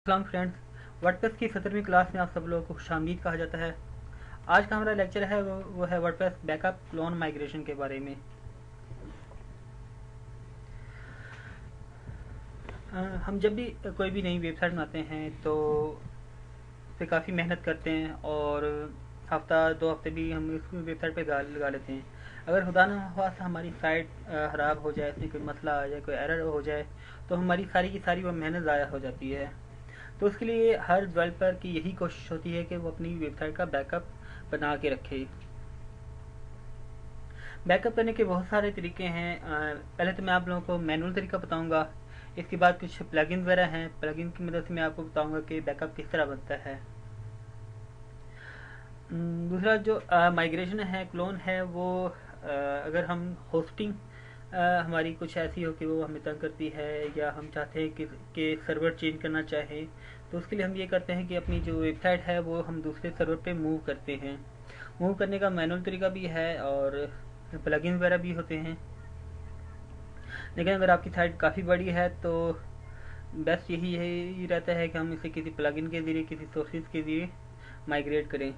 सलाम friends, WordPress की 17वीं class में आप सब लोगों को खुशामदीद कहा जाता है। आज का हमारा लेक्चर है वो है वर्डप्रेस बैकअप क्लोन माइग्रेशन के बारे में। हम जब भी कोई भी नई वेबसाइट बनाते हैं तो उस पर काफ़ी मेहनत करते हैं और हफ्ता 2 हफ्ते भी हम इस वेबसाइट पे लगा लेते हैं। अगर खुदा न खास्ता हमारी साइट ख़राब हो जाए, इसमें कोई मसला आ जाए, कोई एरर हो जाए, तो हमारी सारी की सारी वो मेहनत ज़ाया हो जाती है। तो उसके लिए हर डेवलपर की यही कोशिश होती है कि वो अपनी वेबसाइट का बैकअप बना के रखे। बैकअप करने के बहुत सारे तरीके हैं। पहले तो मैं आप लोगों को मैनुअल तरीका बताऊंगा। इसके बाद कुछ प्लगइन वगैरह हैं, प्लगइन की मदद से मैं आपको बताऊंगा कि बैकअप किस तरह बनता है। दूसरा जो माइग्रेशन है, क्लोन है, वो अगर हम होस्टिंग हमारी कुछ ऐसी हो कि वो हमें तंग करती है या हम चाहते हैं कि सर्वर चेंज करना चाहें, तो उसके लिए हम ये करते हैं कि अपनी जो वेबसाइट है वो हम दूसरे सर्वर पे मूव करते हैं। मूव करने का मैनुअल तरीका भी है और प्लगइन वगैरह भी होते हैं। लेकिन अगर आपकी साइट काफ़ी बड़ी है तो बेस्ट यही रहता है कि हम इसे किसी प्लगइन के ज़रिए, किसी सोर्सेज के ज़रिए माइग्रेट करें।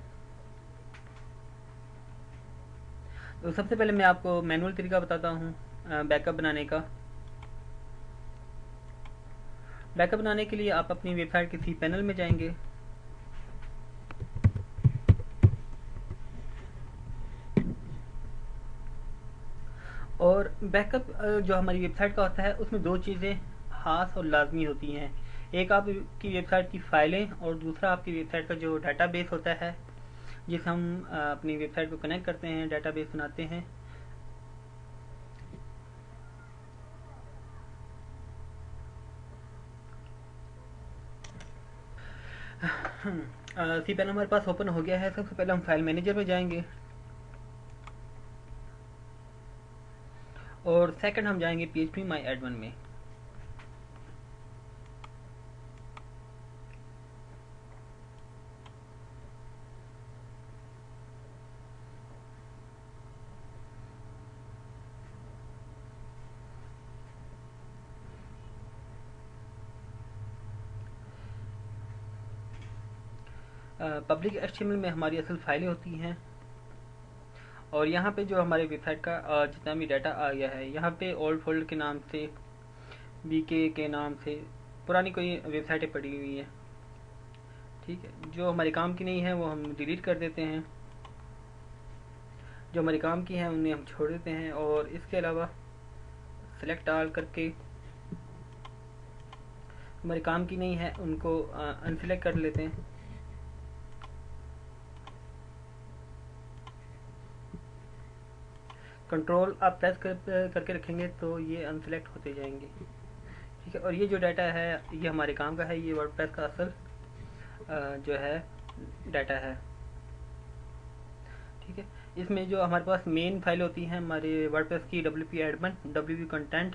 तो सबसे पहले मैं आपको मैनुअल तरीका बताता हूँ बैकअप बनाने का। बैकअप बनाने के लिए आप अपनी वेबसाइट के cPanel में जाएंगे और बैकअप जो हमारी वेबसाइट का होता है उसमें दो चीज़ें खास और लाजमी होती हैं। एक आपकी वेबसाइट की फाइलें और दूसरा आपकी वेबसाइट का जो डाटाबेस होता है जिसे हम अपनी वेबसाइट को कनेक्ट करते हैं, डाटाबेस बनाते हैं। cPanel हमारे पास ओपन हो गया है। सबसे पहले हम फाइल मैनेजर में जाएंगे और सेकंड हम जाएंगे PHP My Admin में। पब्लिक HTML में हमारी असल फाइलें होती हैं और यहाँ पे जो हमारे वेबसाइट का जितना भी डाटा आ गया है, यहाँ पे ओल्ड फोल्डर के नाम से, BK के नाम से पुरानी कोई वेबसाइटें पड़ी हुई हैं। ठीक है, जो हमारे काम की नहीं है वो हम डिलीट कर देते हैं, जो हमारे काम की हैं उन्हें हम छोड़ देते हैं और इसके अलावा सेलेक्ट ऑल करके हमारे काम की नहीं है उनको अनसेलेक्ट कर लेते हैं। कंट्रोल आप प्रेस करके रखेंगे तो ये अनसेलेक्ट होते जाएंगे। ठीक है, और ये जो डाटा है ये हमारे काम का है, ये वर्डप्रेस का असल जो है डाटा है। ठीक है, इसमें जो हमारे पास मेन फाइल होती हैं हमारे वर्डप्रेस की, WP admin, WP content,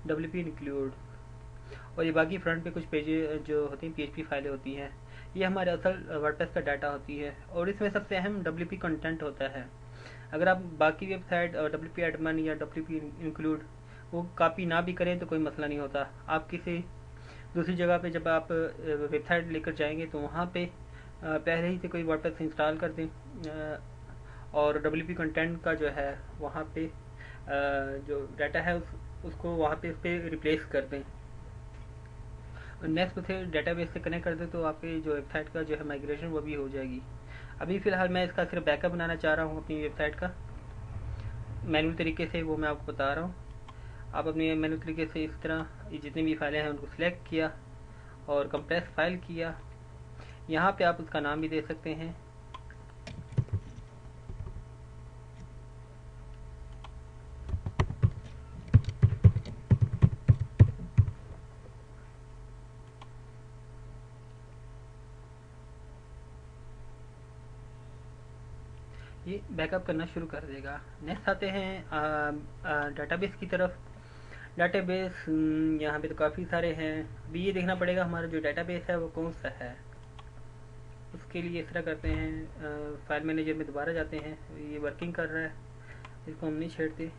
WP include, और ये बाकी फ्रंट पे कुछ पेज जो होती हैं PHP फाइलें होती हैं। ये हमारे असल वर्डप्रेस का डाटा होती है और इसमें सबसे अहम WP कंटेंट होता है। अगर आप बाकी वेबसाइट WP एडमिन या WP इंक्लूड वो कॉपी ना भी करें तो कोई मसला नहीं होता। आप किसी दूसरी जगह पे जब आप वेबसाइट लेकर जाएंगे तो वहाँ पे पहले ही से कोई वर्डप्रेस इंस्टॉल कर दें और WP कंटेंट का जो है वहाँ पे जो डाटा है उसको वहाँ पे उस पर रिप्लेस कर दें। नेक्स्ट उसे डेटाबेस से कनेक्ट कर दें तो आपकी जो वेबसाइट का जो है माइग्रेशन वो भी हो जाएगी। अभी फ़िलहाल मैं इसका सिर्फ बैकअप बनाना चाह रहा हूँ अपनी वेबसाइट का मैनुअल तरीके से, वो मैं आपको बता रहा हूँ। आप अपने मैनुअल तरीके से इस तरह जितनी भी फाइलें हैं उनको सिलेक्ट किया और कंप्रेस फाइल किया। यहाँ पे आप उसका नाम भी दे सकते हैं। ये बैकअप करना शुरू कर देगा। नेक्स्ट आते हैं डाटाबेस की तरफ। डाटाबेस यहाँ पे तो काफ़ी सारे हैं। अभी ये देखना पड़ेगा हमारा जो डाटाबेस है वो कौन सा है। उसके लिए इस तरह करते हैं, फाइल मैनेजर में दोबारा जाते हैं। ये वर्किंग कर रहा है, इसको हम नहीं छेड़ते।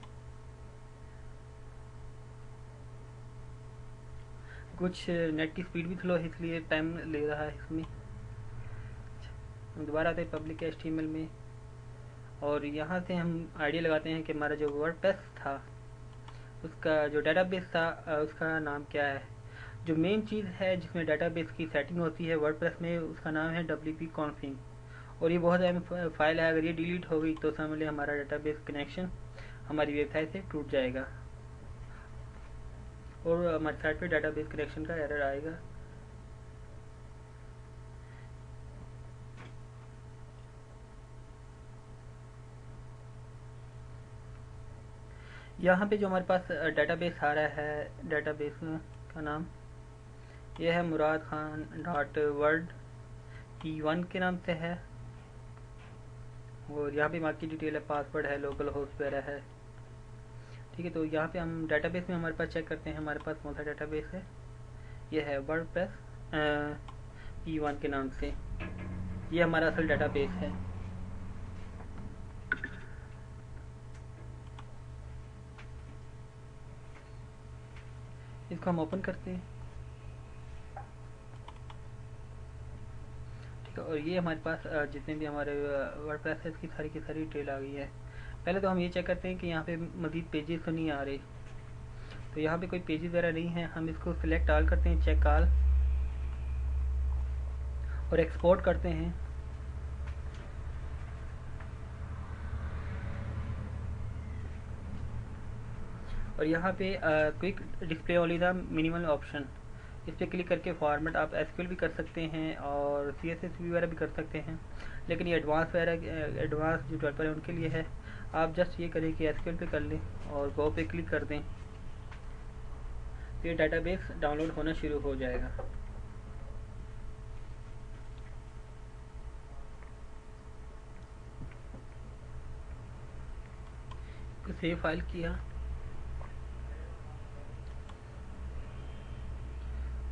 कुछ नेट की स्पीड भी स्लो है इसलिए टाइम ले रहा है इसमें। हम दोबारा आते हैं पब्लिक HTML में और यहाँ से हम आइडिया लगाते हैं कि हमारा जो वर्डप्रेस था उसका जो डेटाबेस था उसका नाम क्या है। जो मेन चीज़ है जिसमें डेटाबेस की सेटिंग होती है वर्डप्रेस में उसका नाम है wp-config। और ये बहुत अहम फाइल है, अगर ये डिलीट हो गई तो समझ लें हमारा डेटाबेस कनेक्शन हमारी वेबसाइट से टूट जाएगा और हमारी साइट पे डेटाबेस कनेक्शन का एरर आएगा। यहाँ पे जो हमारे पास डेटाबेस आ रहा है, डेटाबेस का नाम ये है मुराद खान डॉट वर्ड P1 के नाम से है। और यहाँ पे बाकी डिटेल है, पासवर्ड है, लोकल होस्ट वगैरह है। ठीक है, तो यहाँ पे हम डेटाबेस में हमारे पास चेक करते हैं हमारे पास कौन सा डेटाबेस है। ये है वर्डप्रेस P1 के नाम से, ये हमारा असल डेटाबेस है। इसको हम ओपन करते हैं। ठीक है, और ये हमारे पास जितने भी हमारे वर्डप्रेस है इसकी सारी की सारी डिटेल आ गई है। पहले तो हम ये चेक करते हैं कि यहाँ पे मज़ीद पेजेस तो नहीं आ रहे। तो यहाँ पे कोई पेजेस वगैरह नहीं है, हम इसको सिलेक्ट ऑल करते हैं, चेक ऑल, और एक्सपोर्ट करते हैं। और यहाँ पे quick display only the minimal option, इस पर क्लिक करके फॉर्मेट आप SQL भी कर सकते हैं और CSS वगैरह भी कर सकते हैं, लेकिन ये एडवांस वगैरह एडवांस जो डेवलपर है उनके लिए है। आप जस्ट ये करें कि SQL पे कर लें और गो पे क्लिक कर दें, तो ये डेटाबेस डाउनलोड होना शुरू हो जाएगा। तो सेव फाइल किया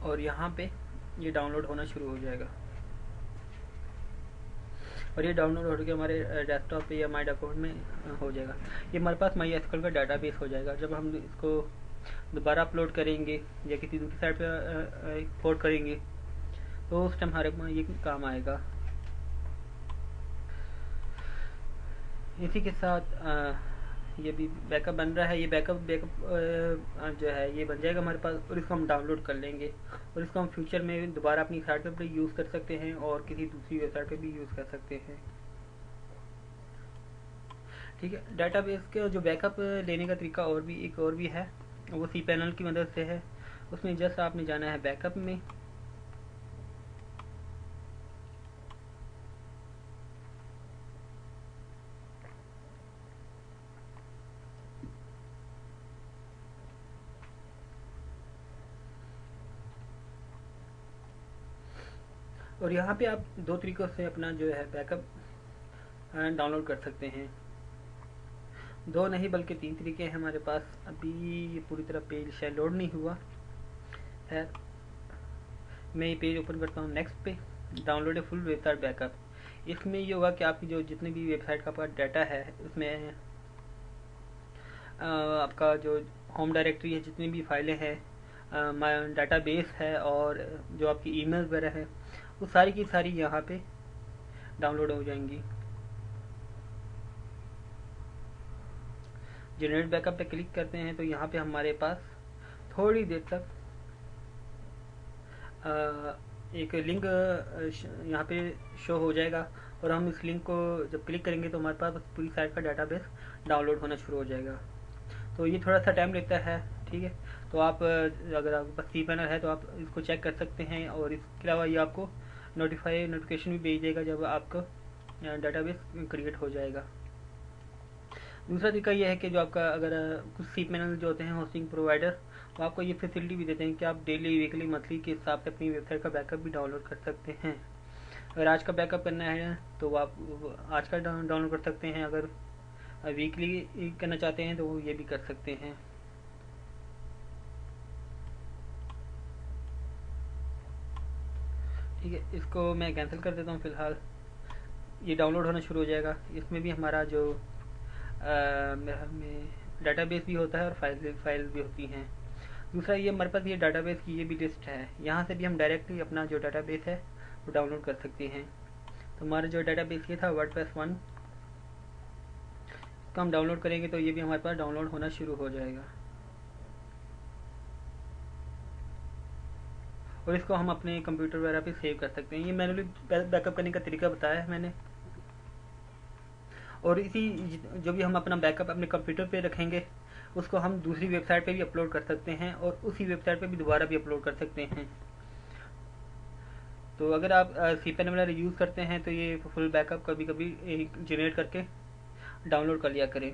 और यहाँ पे ये डाउनलोड होना शुरू हो जाएगा और ये डाउनलोड हो के हमारे डेस्कटॉप पे या माई डॉक्यूमेंट में हो जाएगा। ये हमारे पास MySQL का डाटाबेस हो जाएगा। जब हम इसको दोबारा अपलोड करेंगे या किसी दूसरी साइट पे एक्सपोर्ट करेंगे तो उस टाइम हमारे ये काम आएगा। इसी के साथ ये भी बैकअप बन रहा है। ये बैकअप जो है ये बन जाएगा हमारे पास और इसको हम डाउनलोड कर लेंगे और इसको हम फ्यूचर में दोबारा अपनी साइट पे भी यूज़ कर सकते हैं और किसी दूसरी वेबसाइट पे भी यूज़ कर सकते हैं। ठीक है, डेटाबेस के जो बैकअप लेने का तरीका और भी है, वो cPanel की मदद से है। उसमें जस्ट आपने जाना है बैकअप में, और यहाँ पे आप दो तरीक़ों से अपना जो है बैकअप डाउनलोड कर सकते हैं। दो नहीं बल्कि 3 तरीके हैं हमारे पास। अभी ये पूरी तरह पेज शायद लोड नहीं हुआ है। मैं ये पेज ओपन करता हूँ। नेक्स्ट पे download a full website backup. इसमें ये होगा कि आपकी जो जितने भी वेबसाइट का आपका डाटा है उसमें आपका जो होम डायरेक्टरी है, जितनी भी फाइलें हैं, डाटा बेस है और जो आपकी ईमेल वगैरह है वो सारी की सारी यहाँ पे डाउनलोड हो जाएंगी। जनरेट बैकअप पे क्लिक करते हैं तो यहाँ पे हमारे पास थोड़ी देर तक एक लिंक यहाँ पे शो हो जाएगा और हम इस लिंक को जब क्लिक करेंगे तो हमारे पास पूरी साइट का डाटाबेस डाउनलोड होना शुरू हो जाएगा। तो ये थोड़ा सा टाइम लेता है। ठीक है, तो आप अगर आपके पास cPanel है तो आप इसको चेक कर सकते हैं और इसके अलावा ये आपको नोटिफिकेशन भी भेज देगा जब आपका डाटाबेस क्रिएट हो जाएगा। दूसरा तरीका यह है कि जो आपका अगर कुछ cPanel जो होते हैं होस्टिंग प्रोवाइडर, वो आपको ये फैसिलिटी भी देते हैं कि आप डेली, वीकली, मंथली के हिसाब से अपनी वेबसाइट का बैकअप भी डाउनलोड कर सकते हैं। अगर आज का बैकअप करना है तो आप आज का डाउनलोड कर सकते हैं, अगर वीकली करना चाहते हैं तो वो ये भी कर सकते हैं। ठीक है, इसको मैं कैंसिल कर देता हूँ फ़िलहाल। ये डाउनलोड होना शुरू हो जाएगा। इसमें भी हमारा जो में डाटाबेस भी होता है और फाइल भी होती हैं। दूसरा ये हमारे पास ये डाटाबेस की ये भी लिस्ट है, यहाँ से भी हम डायरेक्टली अपना जो डाटाबेस है वो डाउनलोड कर सकते हैं। तो हमारा जो डाटाबेस ये था वर्डप्रेस 1, इसको हम डाउनलोड करेंगे तो ये भी हमारे पास डाउनलोड होना शुरू हो जाएगा, और इसको हम अपने कंप्यूटर वगैरह पे सेव कर सकते हैं। ये मैनुअली बैकअप करने का तरीका बताया है मैंने। और इसी जो भी हम अपना बैकअप अपने कंप्यूटर पे रखेंगे उसको हम दूसरी वेबसाइट पे भी अपलोड कर सकते हैं, और उसी वेबसाइट पे भी दोबारा भी अपलोड कर सकते हैं। तो अगर आप cpan वगैरह यूज़ करते हैं तो ये फुल बैकअप कभी कभी जनरेट करके डाउनलोड कर लिया करें।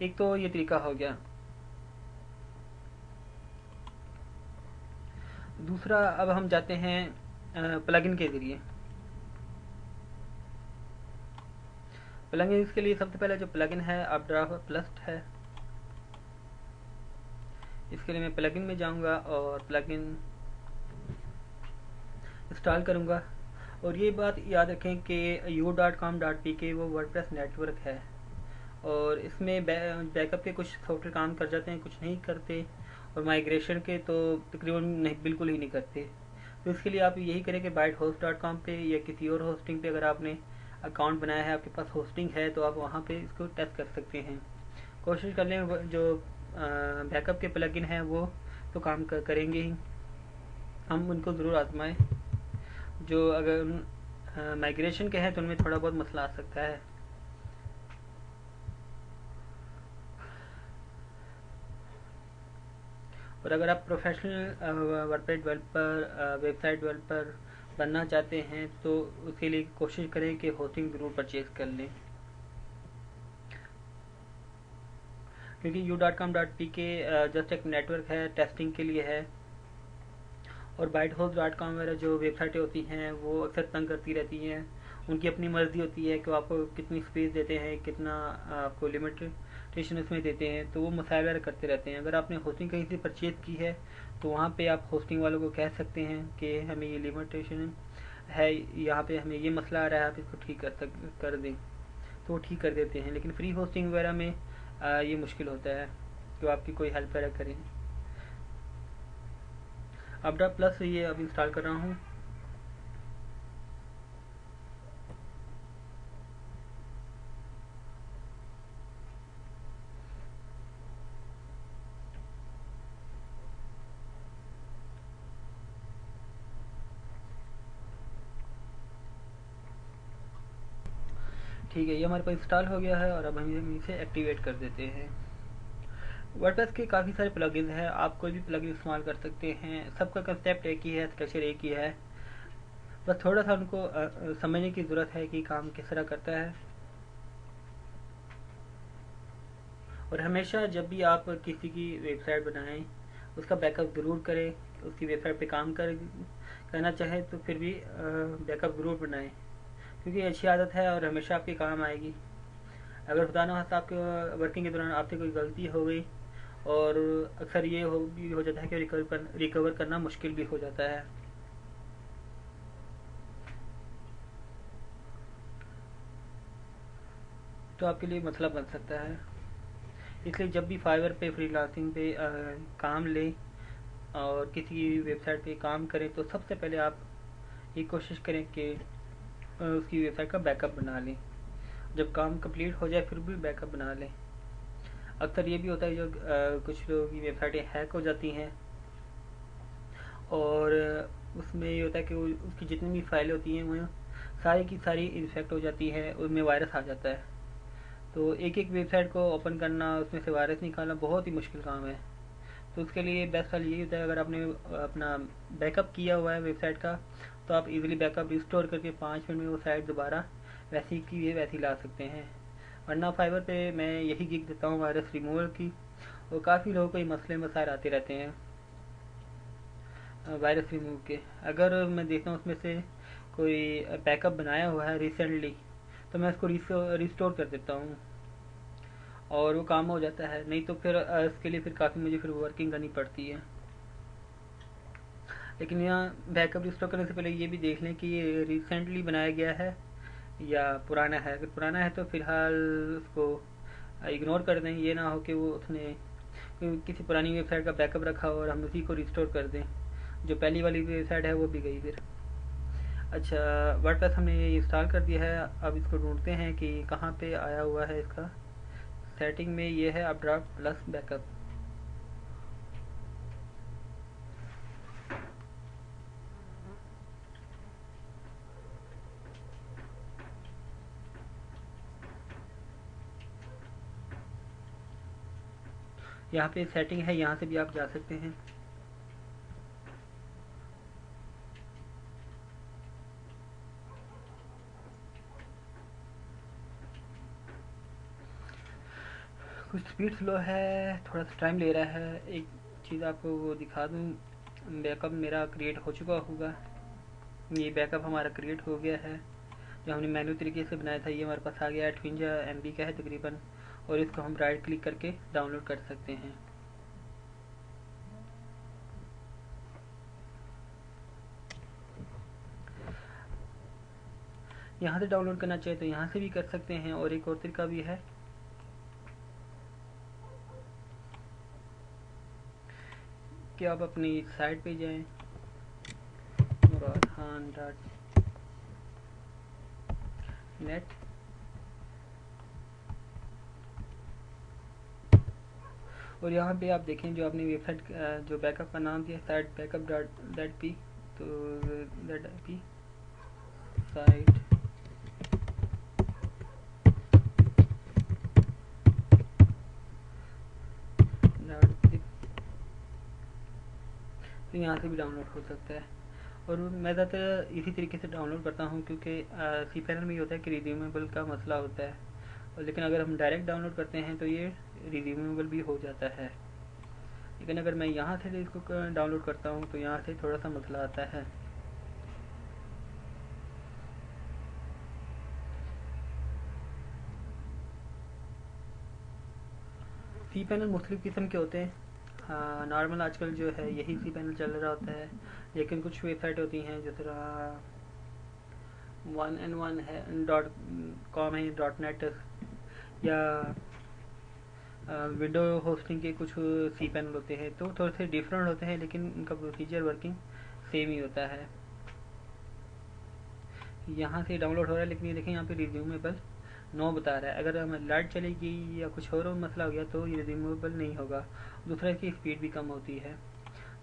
एक तो ये तरीका हो गया। दूसरा, अब हम जाते हैं प्लगइन के ज़रिए। प्लगइन इसके लिए सबसे पहले जो प्लगइन है अपड्राफ्ट प्लस है, इसके लिए मैं प्लगइन में जाऊंगा और प्लगइन इंस्टॉल करूंगा। और ये बात याद रखें कि u.com.pk वो वर्डप्रेस नेटवर्क है, और इसमें बैकअप के कुछ सॉफ्टवेयर काम कर जाते हैं, कुछ नहीं करते, और माइग्रेशन के तो तकरीबन नहीं, बिल्कुल ही नहीं करते। तो इसके लिए आप यही करें कि bythost.com पे या किसी और होस्टिंग पे अगर आपने अकाउंट बनाया है, आपके पास होस्टिंग है, तो आप वहाँ पे इसको टेस्ट कर सकते हैं। कोशिश कर लें जो बैकअप के प्लगइन हैं वो तो काम करेंगे ही, हम उनको ज़रूर आजमाएं। जो अगर माइग्रेशन के हैं तो उनमें थोड़ा बहुत मसला आ सकता है। और अगर आप professional WordPress developer, website developer बनना चाहते हैं तो उसके लिए कोशिश करें कि होस्टिंग ज़रूर परचेज कर लें, क्योंकि u.com.pk जस्ट एक नेटवर्क है, टेस्टिंग के लिए है। और bytehost.com वगैरह जो वेबसाइटें होती हैं वो अक्सर तंग करती रहती हैं, उनकी अपनी मर्ज़ी होती है कि वो आपको कितनी स्पेस देते हैं, कितना आपको लिमिटेशन उसमें देते हैं, तो वो मसाइल वगैरह करते रहते हैं। अगर आपने होस्टिंग कहीं से परचेज की है तो वहाँ पे आप होस्टिंग वालों को कह सकते हैं कि हमें ये लिमिटेशन है, यहाँ पे हमें ये मसला आ रहा है, आप इसको ठीक कर दें, तो वो ठीक कर देते हैं। लेकिन फ्री होस्टिंग वगैरह में ये मुश्किल होता है कि आपकी कोई हेल्प वगैरह करें। अपडा प्लस ये अब इंस्टॉल कर रहा हूँ। ठीक है, ये हमारे पास इंस्टॉल हो गया है, और अब हम इसे एक्टिवेट कर देते हैं। वर्डप्रेस के काफ़ी सारे प्लगइन्स हैं, आप कोई भी प्लगइन इस्तेमाल कर सकते हैं, सबका कंसेप्ट एक ही है, स्ट्रक्चर एक ही है, बस थोड़ा सा उनको समझने की ज़रूरत है कि काम किस तरह करता है। और हमेशा जब भी आप किसी की वेबसाइट बनाएं उसका बैकअप ज़रूर करें। उसकी वेबसाइट पे काम करना चाहे तो फिर भी बैकअप ज़रूर बनाएं, क्योंकि ये अच्छी आदत है और हमेशा आपके काम आएगी। अगर खुदा ना खास्ता आपके वर्किंग के दौरान आपसे कोई गलती हो गई, और अक्सर ये हो जाता है कि रिकवर करना मुश्किल भी हो जाता है। तो आपके लिए मसला बन सकता है। इसलिए जब भी फाइवर पे फ्रीलांसिंग पे काम लें और किसी वेबसाइट पे काम करें तो सबसे पहले आप ये कोशिश करें कि उसकी वेबसाइट का बैकअप बना लें। जब काम कंप्लीट हो जाए फिर भी बैकअप बना लें। अक्सर ये भी होता है जो कुछ लोगों की वेबसाइटें हैक हो जाती हैं, और उसमें ये होता है कि उसकी जितनी भी फाइलें होती हैं वो सारी की सारी इन्फेक्ट हो जाती है, उसमें वायरस आ जाता है। तो एक एक वेबसाइट को ओपन करना, उसमें से वायरस निकालना बहुत ही मुश्किल काम है। तो उसके लिए बेस्ट हल यही होता है, अगर आपने अपना बैकअप किया हुआ है वेबसाइट का तो आप इजीली बैकअप रिस्टोर करके 5 मिनट में वो साइट दोबारा वैसी की वैसी ला सकते हैं। वरना फाइवर पे मैं यही गिग देता हूँ वायरस रिमूवल की, और काफ़ी लोगों को ये मसले मसाइल आते रहते हैं वायरस रिमूव के। अगर मैं देखता हूँ उसमें से कोई बैकअप बनाया हुआ है रिसेंटली तो मैं उसको रिस्टोर कर देता हूँ और वो काम हो जाता है। नहीं तो फिर इसके लिए फिर काफ़ी मुझे फिर वर्किंग करनी पड़ती है। लेकिन यहाँ बैकअप रिस्टोर करने से पहले ये भी देख लें कि ये रिसेंटली बनाया गया है या पुराना है। अगर पुराना है तो फ़िलहाल उसको इग्नोर कर दें, ये ना हो कि वो उसने किसी पुरानी वेबसाइट का बैकअप रखा हो और हम उसी को रिस्टोर कर दें, जो पहली वाली वेबसाइट है वो भी गई फिर। अच्छा, वर्डप्रेस हमने ये इंस्टॉल कर दिया है। अब इसको ढूंढते हैं कि कहाँ पे आया हुआ है इसका। सेटिंग में ये है अपड्राफ्ट प्लस बैकअप। यहाँ पे सेटिंग है, यहाँ से भी आप जा सकते हैं। कुछ स्पीड स्लो है, थोड़ा सा टाइम ले रहा है। एक चीज़ आपको वो दिखा दूँ, बैकअप मेरा क्रिएट हो चुका होगा। ये बैकअप हमारा क्रिएट हो गया है, जो हमने मैन्युअल तरीके से बनाया था। ये हमारे पास आ गया 58 MB का है तकरीबन, और इसको हम राइट क्लिक करके डाउनलोड कर सकते हैं। यहाँ से डाउनलोड करना चाहिए तो यहाँ से भी कर सकते हैं, और एक और तरीका भी है कि आप अपनी साइट पे जाएं, muradkhan.net, और यहाँ पे आप देखें जो आपने वेबसाइट जो बैकअप का नाम दिया, साइट बैकअप डॉट पी, तो .p साइट तो यहाँ से भी डाउनलोड हो सकता है। और मैं ज़्यादातर इसी तरीके से डाउनलोड करता हूँ, क्योंकि cPanel में ये होता है कि रिज्यूमेबल का मसला होता है, और लेकिन अगर हम डायरेक्ट डाउनलोड करते हैं तो ये रिज्यूमेबल भी हो जाता है। लेकिन अगर मैं यहाँ से इसको डाउनलोड करता हूँ तो यहाँ से थोड़ा सा मसला आता है। cPanel मुख्तलिफ किस्म के होते हैं। हाँ, नॉर्मल आजकल जो है यही cPanel चल रहा होता है, लेकिन कुछ वेबसाइट होती हैं जिस तरह 1n1 है .com है, .net, या विंडो होस्टिंग के कुछ cPanel होते हैं, तो थोड़े से डिफरेंट होते हैं, लेकिन उनका प्रोसीजर वर्किंग सेम ही होता है। यहाँ से डाउनलोड हो रहा है, लेकिन ये देखें यहाँ पे रिज्यूमेबल नो बता रहा है। अगर हमें लाइट चलेगी या कुछ और मसला हो गया तो ये रिज्यूमेबल नहीं होगा। दूसरा इसकी स्पीड भी कम होती है।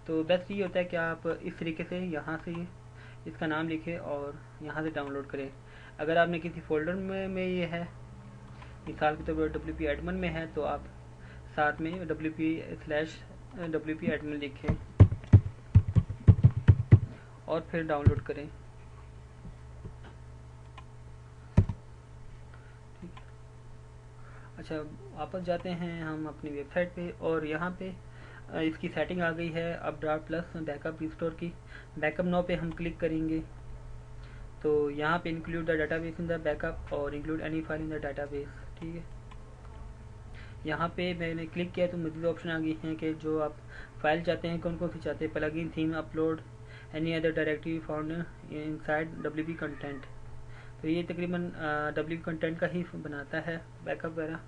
तो बेस्ट ये होता है कि आप इस तरीके से यहाँ से इसका नाम लिखें और यहाँ से डाउनलोड करें। अगर आपने किसी फोल्डर में ये है, मिसाल के तौर पर WP एडमिन में है, तो आप साथ में WP/WP एडमिन लिखें और फिर डाउनलोड करें। अच्छा, वापस जाते हैं हम अपनी वेबसाइट पे, और यहाँ पे इसकी सेटिंग आ गई है अपड्राफ्ट प्लस बैकअप रिस्टोर की। बैकअप नाउ पे हम क्लिक करेंगे तो यहाँ पे include the database in the backup और include any file in the database. ठीक है, यहाँ पे मैंने क्लिक किया तो मज़ीद ऑप्शन आ गई हैं कि जो आप फाइल चाहते हैं कौन कौन सी चाहते हैं, plugin, theme, upload, any other directory found inside WP content. तो ये तकरीबन WP कंटेंट का ही बनाता है बैकअप वगैरह।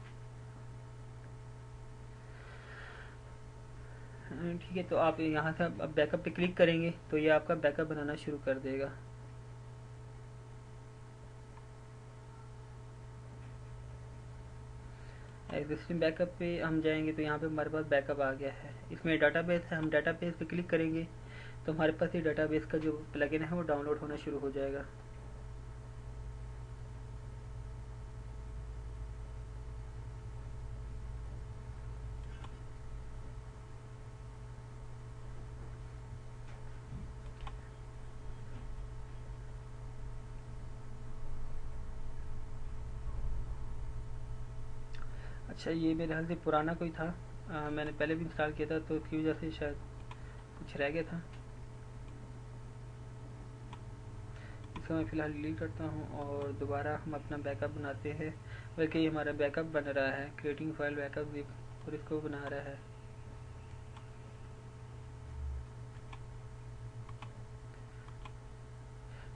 ठीक है, तो आप यहाँ से अब बैकअप पे क्लिक करेंगे तो ये आपका बैकअप बनाना शुरू कर देगा। एग्जिस्टिंग बैकअप पे हम जाएंगे तो यहाँ पे हमारे पास बैकअप आ गया है। इसमें डाटाबेस है, हम डाटाबेस पे क्लिक करेंगे तो हमारे पास ये डाटाबेस का जो प्लगइन है वो डाउनलोड होना शुरू हो जाएगा। अच्छा, ये मेरे ख्याल से पुराना कोई था, मैंने पहले भी इंस्टॉल किया था, तो उसकी वजह से शायद कुछ रह गया था। इसको मैं फ़िलहाल डिलीट करता हूँ और दोबारा हम अपना बैकअप बनाते हैं। बल्कि ये हमारा बैकअप बन रहा है, क्रिएटिंग फाइल बैकअप जिप, और इसको बना रहा है।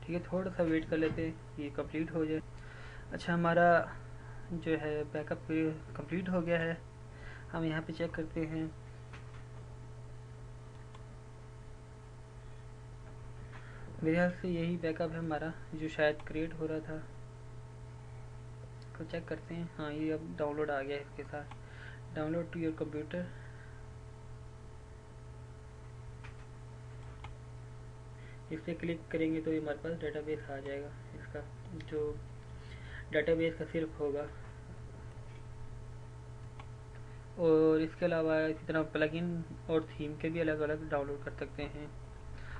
ठीक है, थोड़ा सा वेट कर लेते हैं ये कंप्लीट हो जाए। अच्छा, हमारा जो है बैकअप कंप्लीट हो गया है। हम यहाँ पे चेक करते हैं मेरे ख्याल से यही बैकअप है हमारा जो शायद क्रिएट हो रहा था। तो चेक करते हैं। हाँ, ये अब डाउनलोड आ गया है इसके साथ। Download to your computer. इस पर क्लिक करेंगे तो ये हमारे पास डेटाबेस आ जाएगा। इसका जो डेटाबेस का सिर्फ होगा। और इसके अलावा इसी तरह प्लगइन और थीम के भी अलग अलग डाउनलोड कर सकते हैं।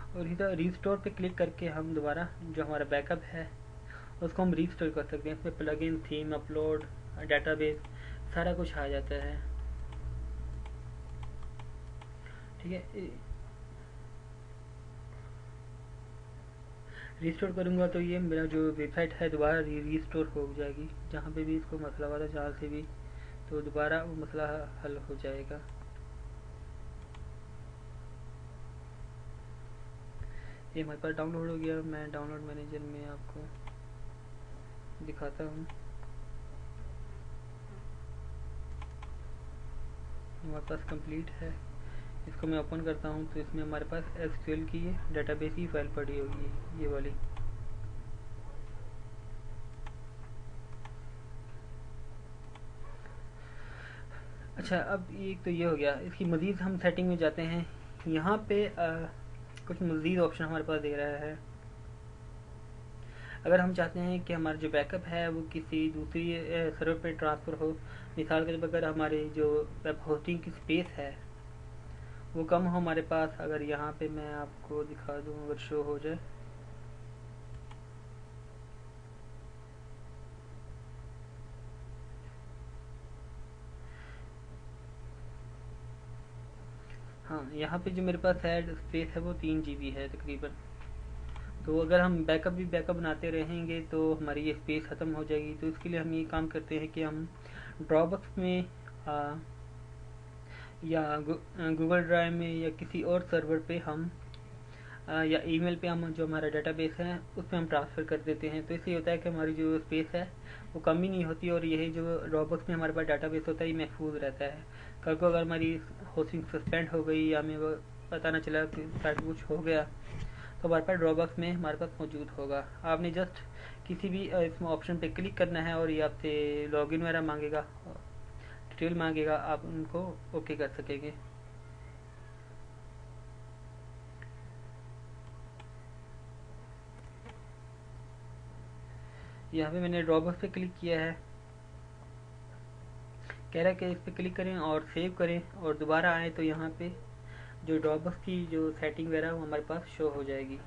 और इसी तरह रीस्टोर पे क्लिक करके हम दोबारा जो हमारा बैकअप है उसको हम रीस्टोर कर सकते हैं। इसमें प्लगइन, थीम, अपलोड, डेटाबेस सारा कुछ आ जाता है। ठीक है, रीस्टोर करूँगा तो ये मेरा जो वेबसाइट है दोबारा रीस्टोर हो जाएगी। जहाँ पे भी इसको मसला हुआ था, जहाँ से भी, तो दोबारा वो मसला हल हो जाएगा। ये हमारे पास डाउनलोड हो गया। मैं डाउनलोड मैनेजर में आपको दिखाता हूँ। हमारे पास कंप्लीट है। इसको मैं ओपन करता हूँ तो इसमें हमारे पास एसक्यूएल की ये डेटाबेस की फाइल पड़ी होगी, ये वाली। अच्छा, अब एक तो ये हो गया। इसकी मज़ीद हम सेटिंग में जाते हैं। यहाँ पे कुछ मज़ीद ऑप्शन हमारे पास दे रहा है। अगर हम चाहते हैं कि हमारा जो बैकअप है वो किसी दूसरी सर्वर पे ट्रांसफ़र हो, मिसाल के तौर पर अगर हमारे जो वेब होस्टिंग की स्पेस है वो कम हो हमारे पास, अगर यहाँ पे मैं आपको दिखा दूँ, अगर शो हो जाए, हाँ, यहाँ पे जो मेरे पास है स्पेस है वो 3 GB है तकरीबन। तो अगर हम बैकअप भी बैकअप बनाते रहेंगे तो हमारी ये स्पेस ख़त्म हो जाएगी। तो इसके लिए हम ये काम करते हैं कि हम ड्रॉपबॉक्स में या गूगल ड्राइव में या किसी और सर्वर पे हम या ईमेल पे हम जो हमारा डेटाबेस है उस पर हम ट्रांसफ़र कर देते हैं। तो इससे होता है कि हमारी जो स्पेस है वो कम ही नहीं होती और यही जो ड्रॉपबॉक्स में हमारे पास डेटाबेस होता है ये महफूज रहता है। कल को अगर हमारी होस्टिंग सस्पेंड हो गई या हमें वो पता ना चला कि साइट कुछ हो गया तो हमारे पास ड्रॉपबॉक्स में हमारे पास मौजूद होगा। आपने जस्ट किसी भी इसमें ऑप्शन पे क्लिक करना है और ये आपसे लॉगिन वगैरह मांगेगा, डिटेल मांगेगा, आप उनको ओके कर सकेंगे। यहाँ पे मैंने ड्रॉपबॉक्स पे क्लिक किया है। कह रहा है कि इस पर क्लिक करें और सेव करें और दोबारा आए तो यहाँ पे जो ड्रॉपबॉक्स की जो सेटिंग वगैरह वो हमारे पास शो हो जाएगी।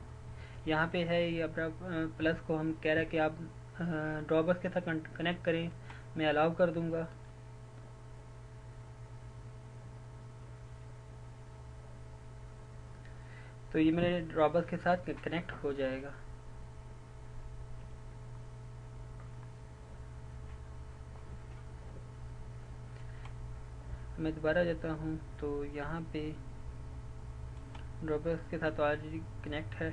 यहाँ पे है ये अपना प्लस को हम कह रहा है कि आप ड्रॉपबॉक्स के साथ कनेक्ट करें, मैं अलाउ कर दूंगा। तो ये मेरे ड्रॉपबॉक्स के साथ कनेक्ट हो जाएगा। मैं दोबारा जाता हूँ तो यहाँ पे ड्रॉपबॉक्स के साथ ऑलरेडी कनेक्ट है।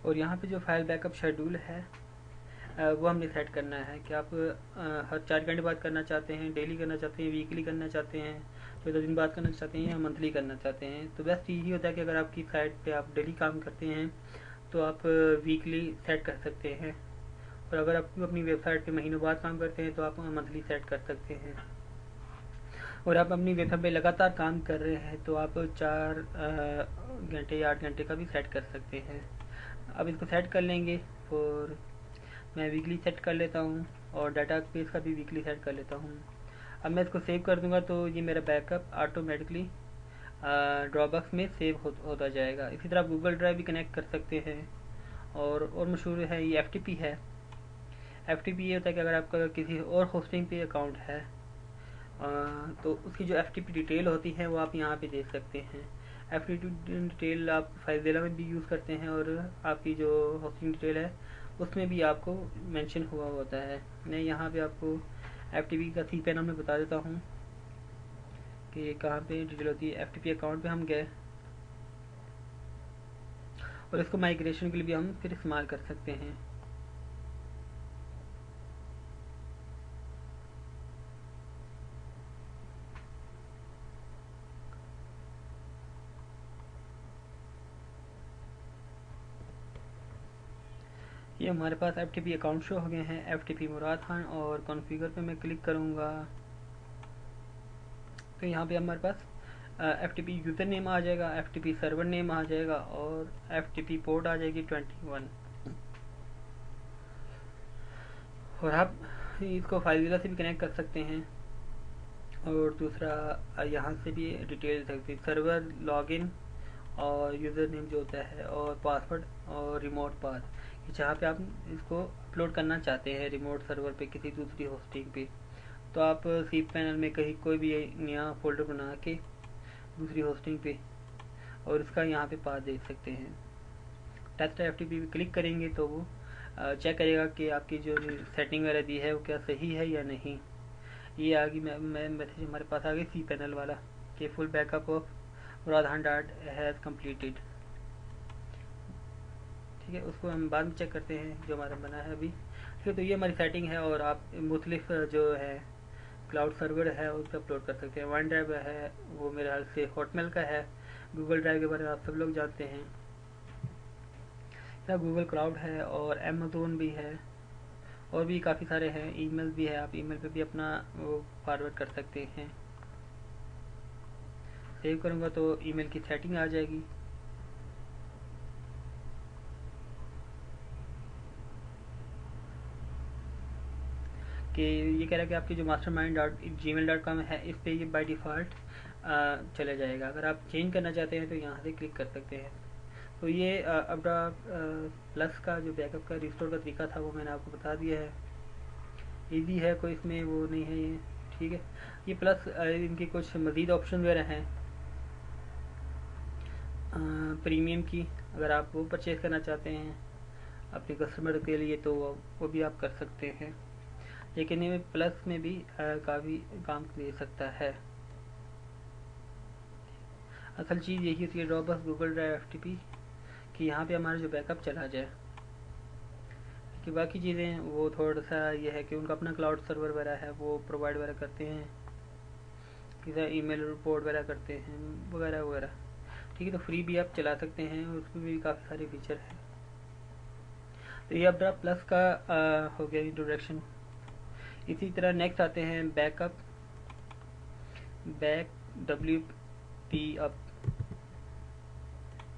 और यहाँ पे जो फाइल बैकअप शेड्यूल है वो हमने सेट करना है कि आप हर 4 घंटे बाद करना चाहते हैं, डेली करना चाहते हैं, वीकली करना चाहते हैं, 14 दिन बाद करना चाहते हैं या मंथली करना चाहते हैं। तो बेस्ट यही होता है कि अगर आपकी साइट पे आप डेली काम करते हैं तो आप वीकली सेट कर सकते हैं, और अगर आप अपनी वेबसाइट पे महीनों बाद काम करते हैं तो आप मंथली सेट कर सकते हैं। और आप अपनी वेबसाइट पे लगातार काम कर रहे हैं तो आप 4 घंटे या 8 घंटे का भी सेट कर सकते हैं। अब इसको सेट कर लेंगे और मैं वीकली सेट कर लेता हूँ और डाटा बेस का भी वीकली सेट कर लेता हूँ। अब मैं इसको सेव कर दूंगा तो ये मेरा बैकअप ऑटोमेटिकली ड्रॉपबॉक्स में सेव होता जाएगा। इसी तरह आप गूगल ड्राइव भी कनेक्ट कर सकते हैं। और मशहूर है ये FTP है। FTP ये होता है कि अगर आपका किसी और होस्टिंग पे अकाउंट है तो उसकी जो FTP डिटेल होती है वो आप यहाँ पे देख सकते हैं। FTP डिटेल आप फाइलज़ेला में भी यूज़ करते हैं और आपकी जो होस्टिंग डिटेल है उसमें भी आपको मेंशन हुआ होता है। मैं यहाँ पे आपको FTP का सी पैनल में बता देता हूँ कि कहाँ पे डिटेल होती है। FTP अकाउंट पे हम गए और इसको माइग्रेशन के लिए भी हम फिर इस्तेमाल कर सकते हैं। ये हमारे पास FTP अकाउंट शो हो गए हैं, FTP मुराद खान, और कॉन्फ़िगर पे मैं क्लिक करूँगा तो यहाँ पे हमारे पास FTP यूज़र नेम आ जाएगा, FTP सर्वर नेम आ जाएगा और FTP पोर्ट आ जाएगी 21। और आप इसको फाइलज़िला से भी कनेक्ट कर सकते हैं, और दूसरा यहाँ से भी डिटेल सकते हैं, सर्वर लॉगिन और यूज़र नेम जो होता है और पासवर्ड और रिमोट पाथ, जहाँ पे आप इसको अपलोड करना चाहते हैं रिमोट सर्वर पे किसी दूसरी होस्टिंग पे, तो आप cPanel में कहीं कोई भी नया फोल्डर बना के दूसरी होस्टिंग पे और इसका यहाँ पे पाथ दे सकते हैं। टेस्ट FTP पे क्लिक करेंगे तो वो चेक करेगा कि आपकी जो सेटिंग वगैरह दी है वो क्या सही है या नहीं। ये आ गई मैसेज हमारे पास आ गई cPanel वाला कि full backup of Murad dot has completed. ठीक है, उसको हम बाद में चेक करते हैं जो हमारा बना है अभी। ठीक है, तो ये हमारी सेटिंग है और आप मुख्तलिफ जो है क्लाउड सर्वर है उस पर अपलोड कर सकते हैं। वन ड्राइव है वो मेरे ख्याल से हॉटमेल का है, गूगल ड्राइव के बारे में आप सब लोग जानते हैं, या गूगल क्लाउड है, और अमेज़ोन भी है, और भी काफ़ी सारे हैं। ईमेल भी है, आप ईमेल पे भी अपना वो फॉरवर्ड कर सकते हैं। सेव करूँगा तो ईमेल की सेटिंग आ जाएगी। कि ये कह रहा है कि आपकी जो mastermind.gmail.com है इस पे ये बाय डिफ़ॉल्ट चला जाएगा। अगर आप चेंज करना चाहते हैं तो यहाँ से क्लिक कर सकते हैं। तो ये अपना प्लस का जो बैकअप का रिस्टोर का तरीका था वो मैंने आपको बता दिया है। इजी है, कोई इसमें वो नहीं है ये। ठीक है, ये प्लस इनकी कुछ मज़ीद ऑप्शन वगैरह हैं प्रीमियम की, अगर आप वो परचेज़ करना चाहते हैं अपने कस्टमर के लिए तो वो भी आप कर सकते हैं, लेकिन ये प्लस में भी काफ़ी काम दे सकता है। असल चीज़ यही होती है ड्रॉबस गूगल ड्राइव FTP कि यहाँ पे हमारा जो बैकअप चला जाए, कि बाकी चीज़ें वो थोड़ा सा ये है कि उनका अपना क्लाउड सर्वर वगैरह है वो प्रोवाइड वगैरह करते हैं, किसी ईमेल रिपोर्ट वगैरह करते हैं वगैरह वगैरह। ठीक है, तो फ्री भी आप चला सकते हैं, उसमें भी काफ़ी सारे फीचर हैं। तो ये अपना प्लस का हो गया इंट्रोडक्शन। इसी तरह नेक्स्ट आते हैं बैकअप WP अप,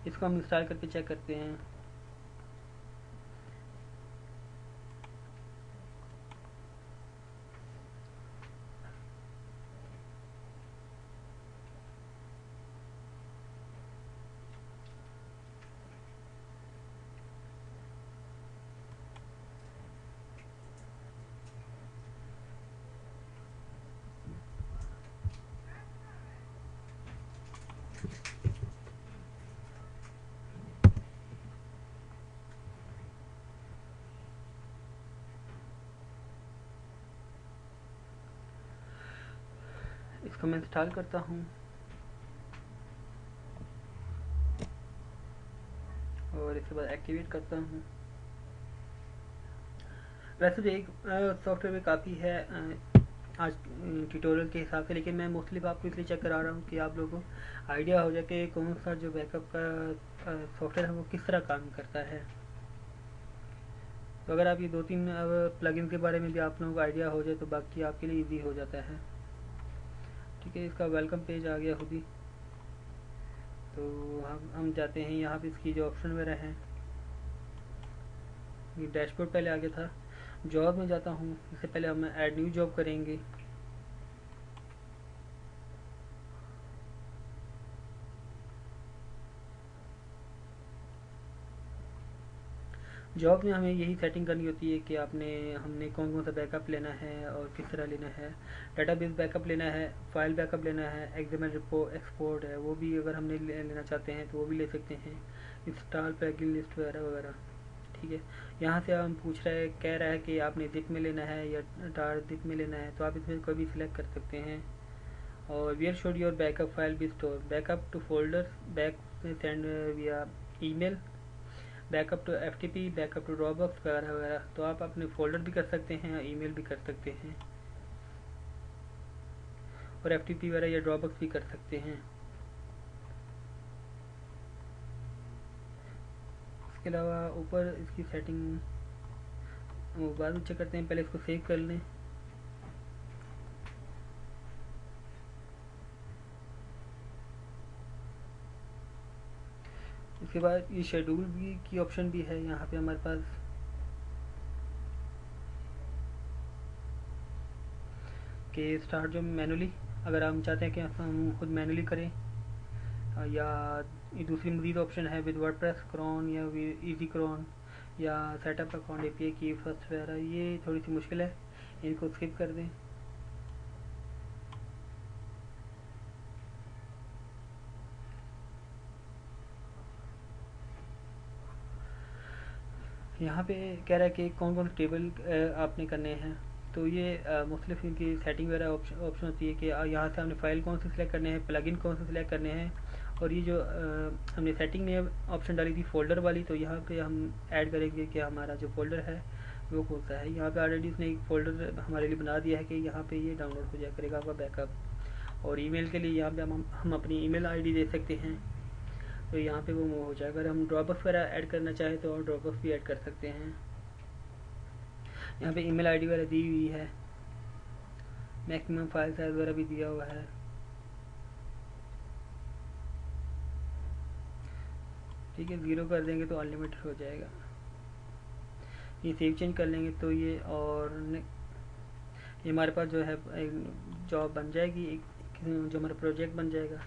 इसको हम इंस्टॉल करके चेक करते हैं। इसको मैं इंस्टॉल करता हूँ और इसके बाद एक्टिवेट करता हूँ। वैसे तो एक सॉफ्टवेयर में काफ़ी है आज ट्यूटोरियल के हिसाब से, लेकिन मैं मोस्टली आपको इसलिए चेक करा रहा हूँ कि आप लोगों को आइडिया हो जाए कि कौन सा जो बैकअप का सॉफ्टवेयर है वो किस तरह काम करता है। तो अगर आप ये 2-3 प्लगइन के बारे में भी आप लोगों को आइडिया हो जाए तो बाकी आपके लिए इजी हो जाता है। ठीक है, इसका वेलकम पेज आ गया खुद ही। तो हम जाते हैं यहाँ पे, इसकी जो ऑप्शन वगैरह हैं, ये डैशबोर्ड पहले आ गया था। जॉब में जाता हूँ, इससे पहले हम ऐड न्यू जॉब करेंगे। जॉब में हमें यही सेटिंग करनी होती है कि हमने कौन कौन सा बैकअप लेना है और किस तरह लेना है। डेटाबेस बैकअप लेना है, फाइल बैकअप लेना है, एक्सएमएल रिपोर्ट एक्सपोर्ट है वो भी अगर हमने लेना चाहते हैं तो वो भी ले सकते हैं, इंस्टॉल प्लगइन लिस्ट वगैरह वगैरह। ठीक है, यहाँ से हम कह रहा है कि आपने जिप में लेना है या डार जिप में लेना है, तो आप इसमें कोई भी सिलेक्ट कर सकते हैं। और where should your backup file be store, backup to folder, back send via email, backup to FTP, backup to Dropbox वगैरह वगैरह। तो आप अपने फोल्डर भी कर सकते हैं, ईमेल भी कर सकते हैं, और एफटीपी वगैरह या ड्रॉपबॉक्स भी कर सकते हैं। इसके अलावा ऊपर इसकी सेटिंग वो बाद में चेक करते हैं, पहले इसको सेव कर लें। इसके बाद ये शेड्यूल भी की ऑप्शन भी है यहाँ पे हमारे पास, कि स्टार्ट जो मैनुअली, अगर हम चाहते हैं कि हम खुद मैनुअली करें, या ये दूसरी मजीद ऑप्शन है विद वर्डप्रेस क्रॉन या इजी क्रॉन, या सेटअप अकाउंट एपीआई की फर्स्ट वगैरह। ये थोड़ी सी मुश्किल है, इनको स्किप कर दें। यहाँ पे कह रहा है कि कौन कौन से टेबल आपने करने हैं। तो ये मुख्तलिफ इनकी सेटिंग वगैरह ऑप्शन होती है कि यहाँ से हमने फ़ाइल कौन से सिलेक्ट करने हैं, प्लगइन कौन से सिलेक्ट करने हैं, और ये जो हमने सेटिंग में ऑप्शन डाली थी फोल्डर वाली, तो यहाँ पे हम ऐड करेंगे कि हमारा जो फोल्डर है वो कौन सा है। यहाँ पे ऑलरेडी उसने एक फ़ोल्डर हमारे लिए बना दिया है कि यहाँ पे ये डाउनलोड हो जाया करेगा आपका बैकअप। और ईमेल के लिए यहाँ पे हम अपनी ईमेल आईडी दे सकते हैं, तो यहाँ पे वो मूव हो जाएगा। अगर हम ड्रॉपबॉक्स वगैरह ऐड करना चाहें तो ड्रॉपबॉक्स भी ऐड कर सकते हैं। यहाँ पे ईमेल आईडी वगैरह दी हुई है, मैक्सिमम फाइल साइज वगैरह भी दिया हुआ है। ठीक है, 0 कर देंगे तो अनलिमिटेड हो जाएगा। ये सेव चेंज कर लेंगे तो ये, और ये हमारे पास जो है एक जॉब बन जाएगी, एक जो हमारा प्रोजेक्ट बन जाएगा।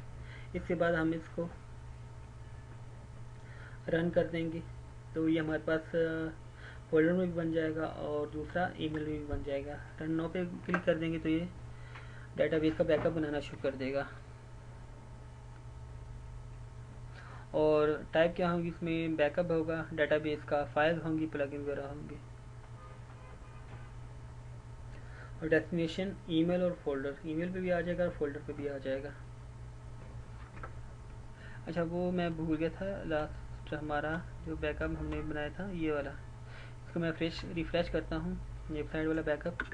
इसके बाद हम इसको रन कर देंगे तो ये हमारे पास फोल्डर में भी बन जाएगा और दूसरा ईमेल में भी बन जाएगा। रन नाउ पे क्लिक कर देंगे तो ये डेटाबेस का बैकअप बनाना शुरू कर देगा। और टाइप क्या होंगी इसमें, बैकअप होगा डेटाबेस का, फाइल्स होंगी, प्लगइन वगैरह होंगे, और डेस्टिनेशन ईमेल और फोल्डर, ईमेल पे भी आ जाएगा और फोल्डर पे भी आ जाएगा। अच्छा, वो मैं भूल गया था, लास्ट हमारा जो बैकअप हमने बनाया था ये वाला, इसको मैं रिफ्रेश करता हूँ, ये साइड वाला बैकअप।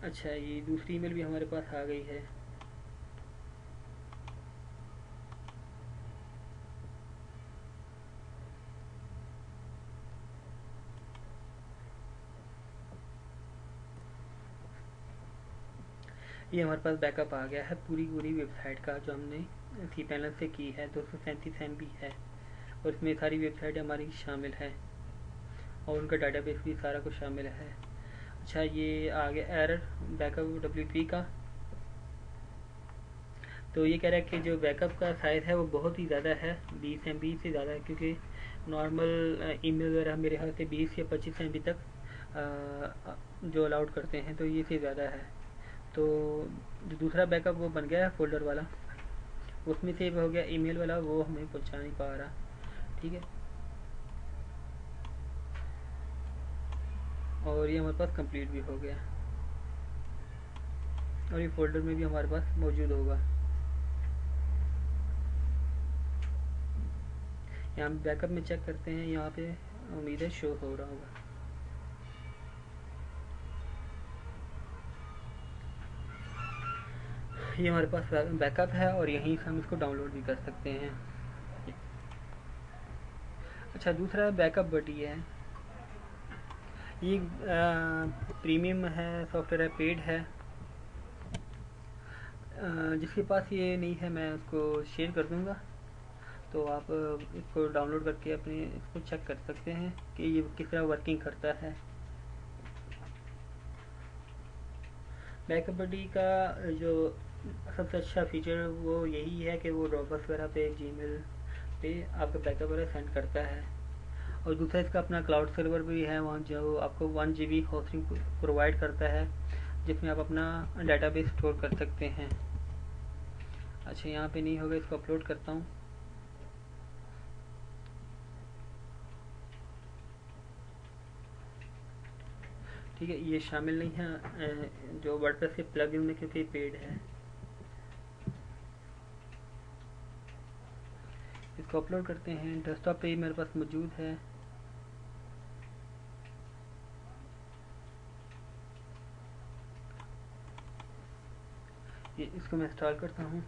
अच्छा, ये दूसरी ईमेल भी हमारे पास आ गई है। ये हमारे पास बैकअप आ गया है पूरी वेबसाइट का, जो हमने cPanel से की है। 237 MB है, और इसमें सारी वेबसाइट हमारी शामिल है, और उनका डाटाबेस भी सारा कुछ शामिल है। अच्छा, ये आ गया एरर बैकअप WP का। तो ये कह रहा है कि जो बैकअप का साइज़ है वो बहुत ही ज़्यादा है, 20 MB से ज़्यादा है, क्योंकि नॉर्मल ईमेल वगैरह मेरे ख्याल से 20 या 25 MB तक जो अलाउड करते हैं, तो ये से ज़्यादा है। तो जो दूसरा बैकअप वो बन गया है फोल्डर वाला, उसमें सेव हो गया, ईमेल वाला वो हमें पहुंचा नहीं पा रहा। ठीक है, और ये हमारे पास कंप्लीट भी हो गया, और ये फोल्डर में भी हमारे पास मौजूद होगा। यहाँ बैकअप में चेक करते हैं, यहाँ पे उम्मीद है शो हो रहा होगा। ये हमारे पास बैकअप है, और यहीं से हम इसको डाउनलोड भी कर सकते हैं। अच्छा, दूसरा बैकअप बडी है, ये प्रीमियम है, सॉफ्टवेयर है, पेड है। जिसके पास ये नहीं है मैं उसको शेयर कर दूंगा, तो आप इसको डाउनलोड करके अपने इसको चेक कर सकते हैं कि ये किस तरह वर्किंग करता है। बैकअप बडी का जो सबसे अच्छा फीचर वो यही है कि वो ड्रॉपबॉक्स वगैरह पे, जीमेल पे आपका बैकअप वगैरह सेंड करता है। और दूसरा इसका अपना क्लाउड सर्वर भी है, वहाँ जो आपको 1 GB होस्टिंग प्रोवाइड करता है, जिसमें आप अपना डेटाबेस स्टोर कर सकते हैं। अच्छा, यहाँ पे नहीं होगा, इसको अपलोड करता हूँ। ठीक है, ये शामिल नहीं है जो वर्डप्रेस के प्लगइन में, क्योंकि पेड है। इसको अपलोड करते हैं। डेस्कटॉप पे ही मेरे पास मौजूद है। ये इसको मैं इंस्टॉल करता हूँ।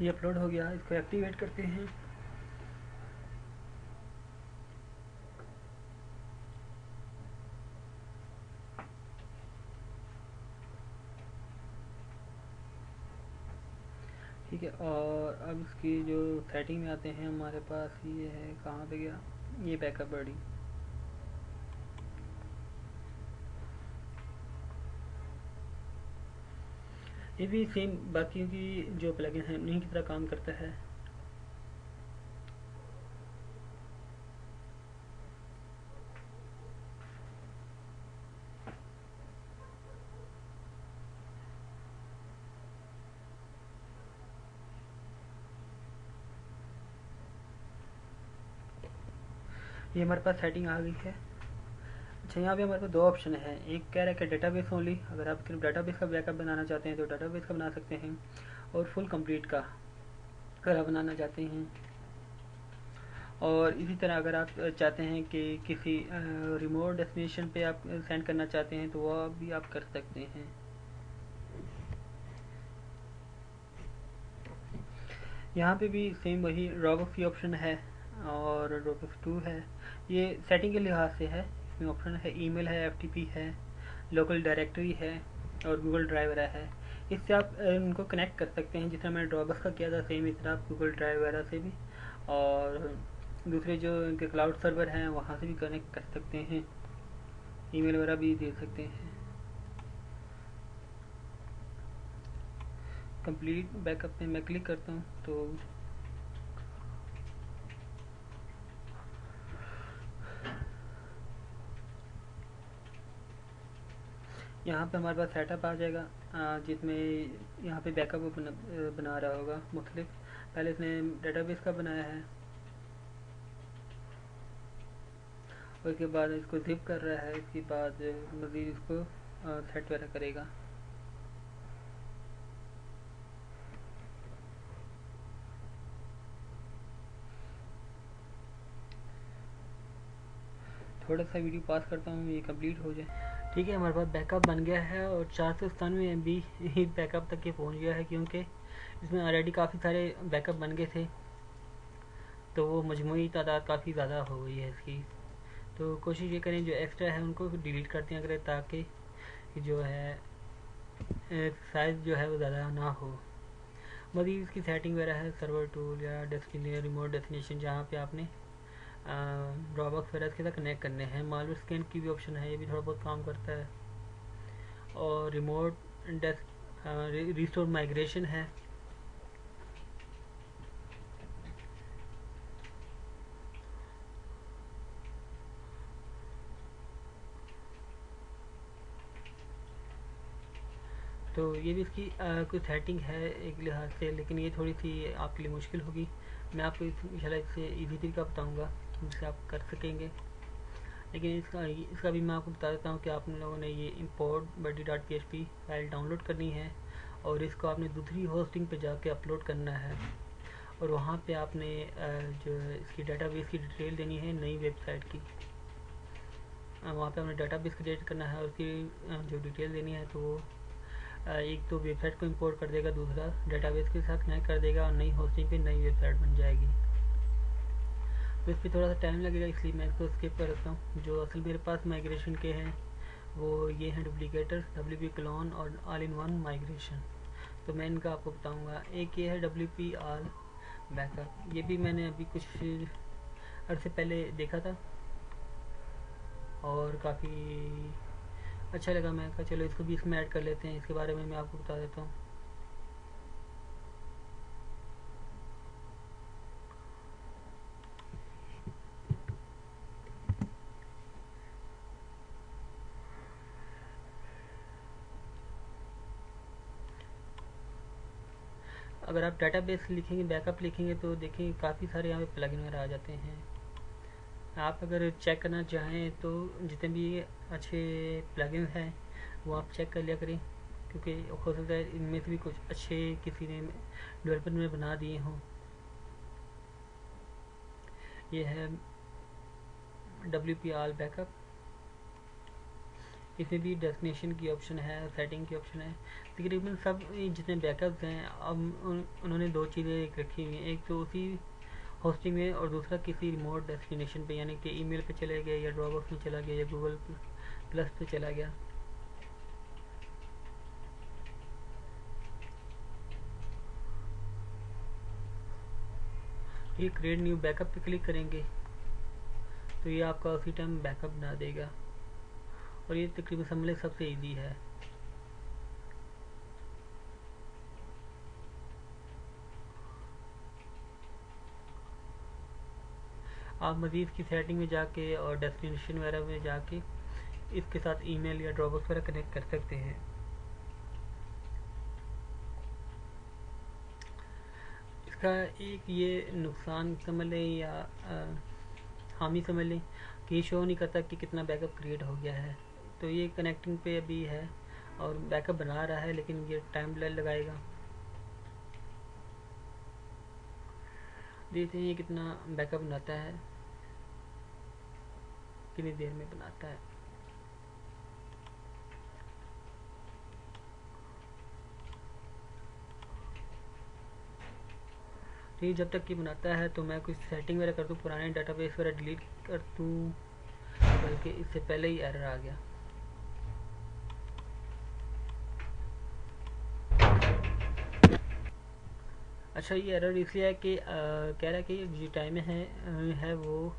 ये अपलोड हो गया, इसको एक्टिवेट करते हैं। ठीक है, और अब इसकी जो सेटिंग में आते हैं, हमारे पास ये है, कहाँ पे गया ये बैकअप बॉडी। ये भी सेम बाकी की जो प्लगइन है उन्हीं की तरह काम करता है। ये हमारे पास सेटिंग आ गई है। अच्छा, यहाँ पे हमारे पास दो ऑप्शन है। एक कह रहा है कि डेटाबेस ओनली, अगर आप सिर्फ डेटाबेस का बैकअप बनाना चाहते हैं तो डेटाबेस का बना सकते हैं, और फुल कंप्लीट का अगर आप बनाना चाहते हैं। और इसी तरह अगर आप चाहते हैं कि किसी रिमोट डेस्टिनेशन पे आप सेंड करना चाहते हैं तो वह भी आप कर सकते हैं। यहाँ पे भी सेम वही ड्रॉपबॉक्स की ऑप्शन है और ड्रॉपबॉक्स 2 है। ये सेटिंग के लिहाज से है। इसमें ऑप्शन है ईमेल है, एफटीपी है, लोकल डायरेक्टरी है और गूगल ड्राइव वगैरह है। इससे आप उनको कनेक्ट कर सकते हैं, जिस तरह मैंने ड्रॉपबॉक्स का किया था सेम इस तरह आप गूगल ड्राइव वगैरह से भी, और दूसरे जो इनके क्लाउड सर्वर हैं वहाँ से भी कनेक्ट कर सकते हैं, ईमेल वगैरह भी दे सकते हैं। कंप्लीट बैकअप पे मैं क्लिक करता हूँ तो यहाँ पे हमारे पास सेटअप आ जाएगा, जिसमें यहाँ पे बैकअप बना रहा होगा मुख्तलिफ। पहले इसने डेटाबेस का बनाया है, उसके बाद इसको जिप कर रहा है, इसके बाद मज़ीद इसको सेट वगैरह करेगा। थोड़ा सा वीडियो पास करता हूँ, ये कंप्लीट हो जाए। ठीक है, हमारे पास बैकअप बन गया है और 497 MB बैकअप तक ये पहुँच गया है, क्योंकि इसमें ऑलरेडी काफ़ी सारे बैकअप बन गए थे, तो वो मजमूई तादाद काफ़ी ज़्यादा हो गई है इसकी। तो कोशिश ये करें जो एक्स्ट्रा है उनको डिलीट करते हैं करें, ताकि जो है साइज़ जो है वो ज़्यादा ना हो। मज़ीद इसकी सेटिंग वगैरह है, सर्वर टूल या डेस्टिनेशन, रिमोट डेस्टिनेशन, जहाँ पे आपने ड्रॉपबॉक्स वगैरह के साथ कनेक्ट करने हैं। मालवेयर स्कैन की भी ऑप्शन है, ये भी थोड़ा बहुत काम करता है। और रिमोट रिस्टोर माइग्रेशन है। तो ये भी इसकी कुछ सेटिंग है एक लिहाज से, लेकिन ये थोड़ी सी आपके लिए मुश्किल होगी। मैं आपको इंशाल्लाह इससे ईजी तरीका बताऊंगा जिससे आप कर सकेंगे। लेकिन इसका भी मैं आपको बता देता हूँ कि आप लोगों ने ये import buddy.php फाइल डाउनलोड करनी है और इसको आपने दूसरी होस्टिंग पे जाके अपलोड करना है, और वहाँ पे आपने जो है इसकी डाटाबेस की डिटेल देनी है नई वेबसाइट की। वहाँ पे आपने डाटाबेस क्रिएट करना है और उसकी जो डिटेल देनी है, तो वो एक तो वेबसाइट को इंपोर्ट कर देगा, दूसरा डेटाबेस के साथ कनेक्ट कर देगा और नई होस्टिंग पे नई वेबसाइट बन जाएगी। तो इस पर थोड़ा सा टाइम लगेगा, इसलिए मैं इसको स्किप कर देता हूँ। जो असल मेरे पास माइग्रेशन के हैं वो ये हैं डुप्लीकेटर, WP क्लोन और ऑल इन वन माइग्रेशन। तो मैं इनका आपको बताऊंगा। एक ये है WP ऑल बैकअप, ये भी मैंने अभी कुछ अरसे पहले देखा था और काफ़ी अच्छा लगा। मैं कहा चलो इसको भी इसमें ऐड कर लेते हैं, इसके बारे में मैं आपको बता देता हूँ। अगर आप डाटाबेस लिखेंगे, बैकअप लिखेंगे, तो देखिए काफ़ी सारे यहाँ पे प्लगइन वगैरह आ जाते हैं। आप अगर चेक करना चाहें तो जितने भी अच्छे प्लगइन हैं वो आप चेक कर लिया करें, क्योंकि हो सकता है इनमें से भी कुछ अच्छे किसी ने डेवलपर में बना दिए हों। ये है WP ऑल बैकअप, इसमें भी डेस्टिनेशन की ऑप्शन है, सेटिंग की ऑप्शन है। तकरीबन सब जितने बैकअप्स हैं अब उन्होंने दो चीज़ें रखी हुई हैं, एक तो उसी होस्टिंग में और दूसरा किसी रिमोट डेस्टिनेशन पे, यानी कि ईमेल पे चले गए या ड्रॉपबॉक्स में चला गया या गूगल प्लस पे चला गया। ये क्रिएट न्यू बैकअप पे क्लिक करेंगे तो ये आपका उसी टाइम बैकअप बना देगा और ये तकरीबन समझ सबसे ईजी है। आप मज़ीद की सेटिंग में जाके और डेस्टिनेशन वगैरह में जाके इसके साथ ईमेल या ड्रॉपबॉक्स वगैरह कनेक्ट कर सकते हैं। इसका एक ये नुकसान समझ लें या हामी समझ लें कि ये शो नहीं करता कि कितना बैकअप क्रिएट हो गया है। तो ये कनेक्टिंग पे अभी है और बैकअप बना रहा है, लेकिन ये टाइम लगाएगा। देखते हैं ये कितना बैकअप बनाता है, कितनी देर में बनाता है। तो ये जब तक कि बनाता है तो मैं कुछ सेटिंग वगैरह कर दूँ, पुराने डाटाबेस वगैरह डिलीट कर दूँ, बल्कि इससे पहले ही एरर आ गया। अच्छा, ये एरर इसलिए है कि कह रहा है कि जो टाइम है वो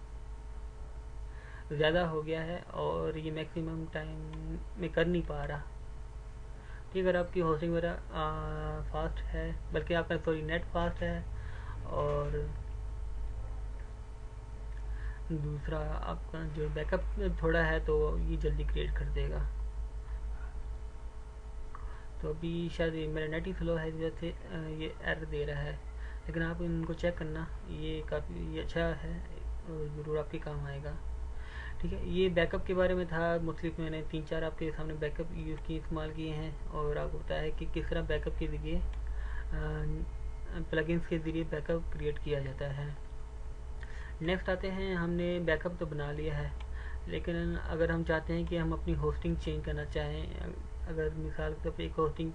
ज़्यादा हो गया है और ये मैक्सिमम टाइम में कर नहीं पा रहा। ठीक, अगर आपकी होस्टिंग वगैरह फास्ट है, बल्कि आपका नेट फास्ट है और दूसरा आपका जो बैकअप थोड़ा है तो ये जल्दी क्रिएट कर देगा। तो अभी शायद मेरा नेट ही स्लो है, इस वजह से ये एरर दे रहा है, लेकिन आप इनको चेक करना, ये काफ़ी अच्छा है और ज़रूर आपके काम आएगा। ठीक है, ये बैकअप के बारे में था। मुख्तलिफ मैंने 3-4 आपके सामने बैकअप यूज़ की इस्तेमाल किए हैं और आपको बताया है कि किस तरह बैकअप के ज़रिए प्लगइन्स के ज़रिए बैकअप क्रिएट किया जाता है। नेक्स्ट आते हैं, हमने बैकअप तो बना लिया है, लेकिन अगर हम चाहते हैं कि हम अपनी होस्टिंग चेंज करना चाहें, अगर मिसाल के तौर पर एक होस्टिंग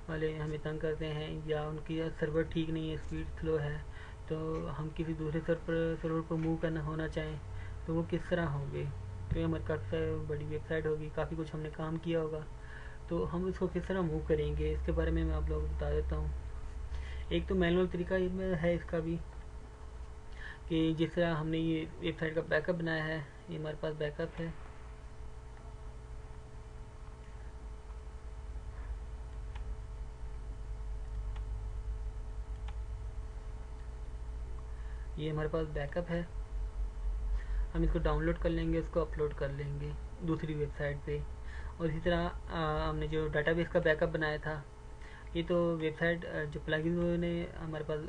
वाले हमें तंग करते हैं या उनकी सर्वर ठीक नहीं है, स्पीड स्लो है, तो हम किसी दूसरे सर्वर पर मूव करना होना चाहें तो वो किस तरह होंगे। तो ये हमारे काफ़ी बड़ी वेबसाइट होगी, काफ़ी कुछ हमने काम किया होगा, तो हम इसको किस तरह मूव करेंगे इसके बारे में मैं आप लोगों को बता देता हूँ। एक तो मैनुअल तरीका है इसका भी, कि जिस तरह हमने ये वेबसाइट का बैकअप बनाया है, ये हमारे पास बैकअप है। ये हमारे पास बैकअप है, हम इसको डाउनलोड कर लेंगे, इसको अपलोड कर लेंगे दूसरी वेबसाइट पे। और इसी तरह हमने जो डाटाबेस का बैकअप बनाया था, ये तो वेबसाइट जो प्लगइन ने हमारे पास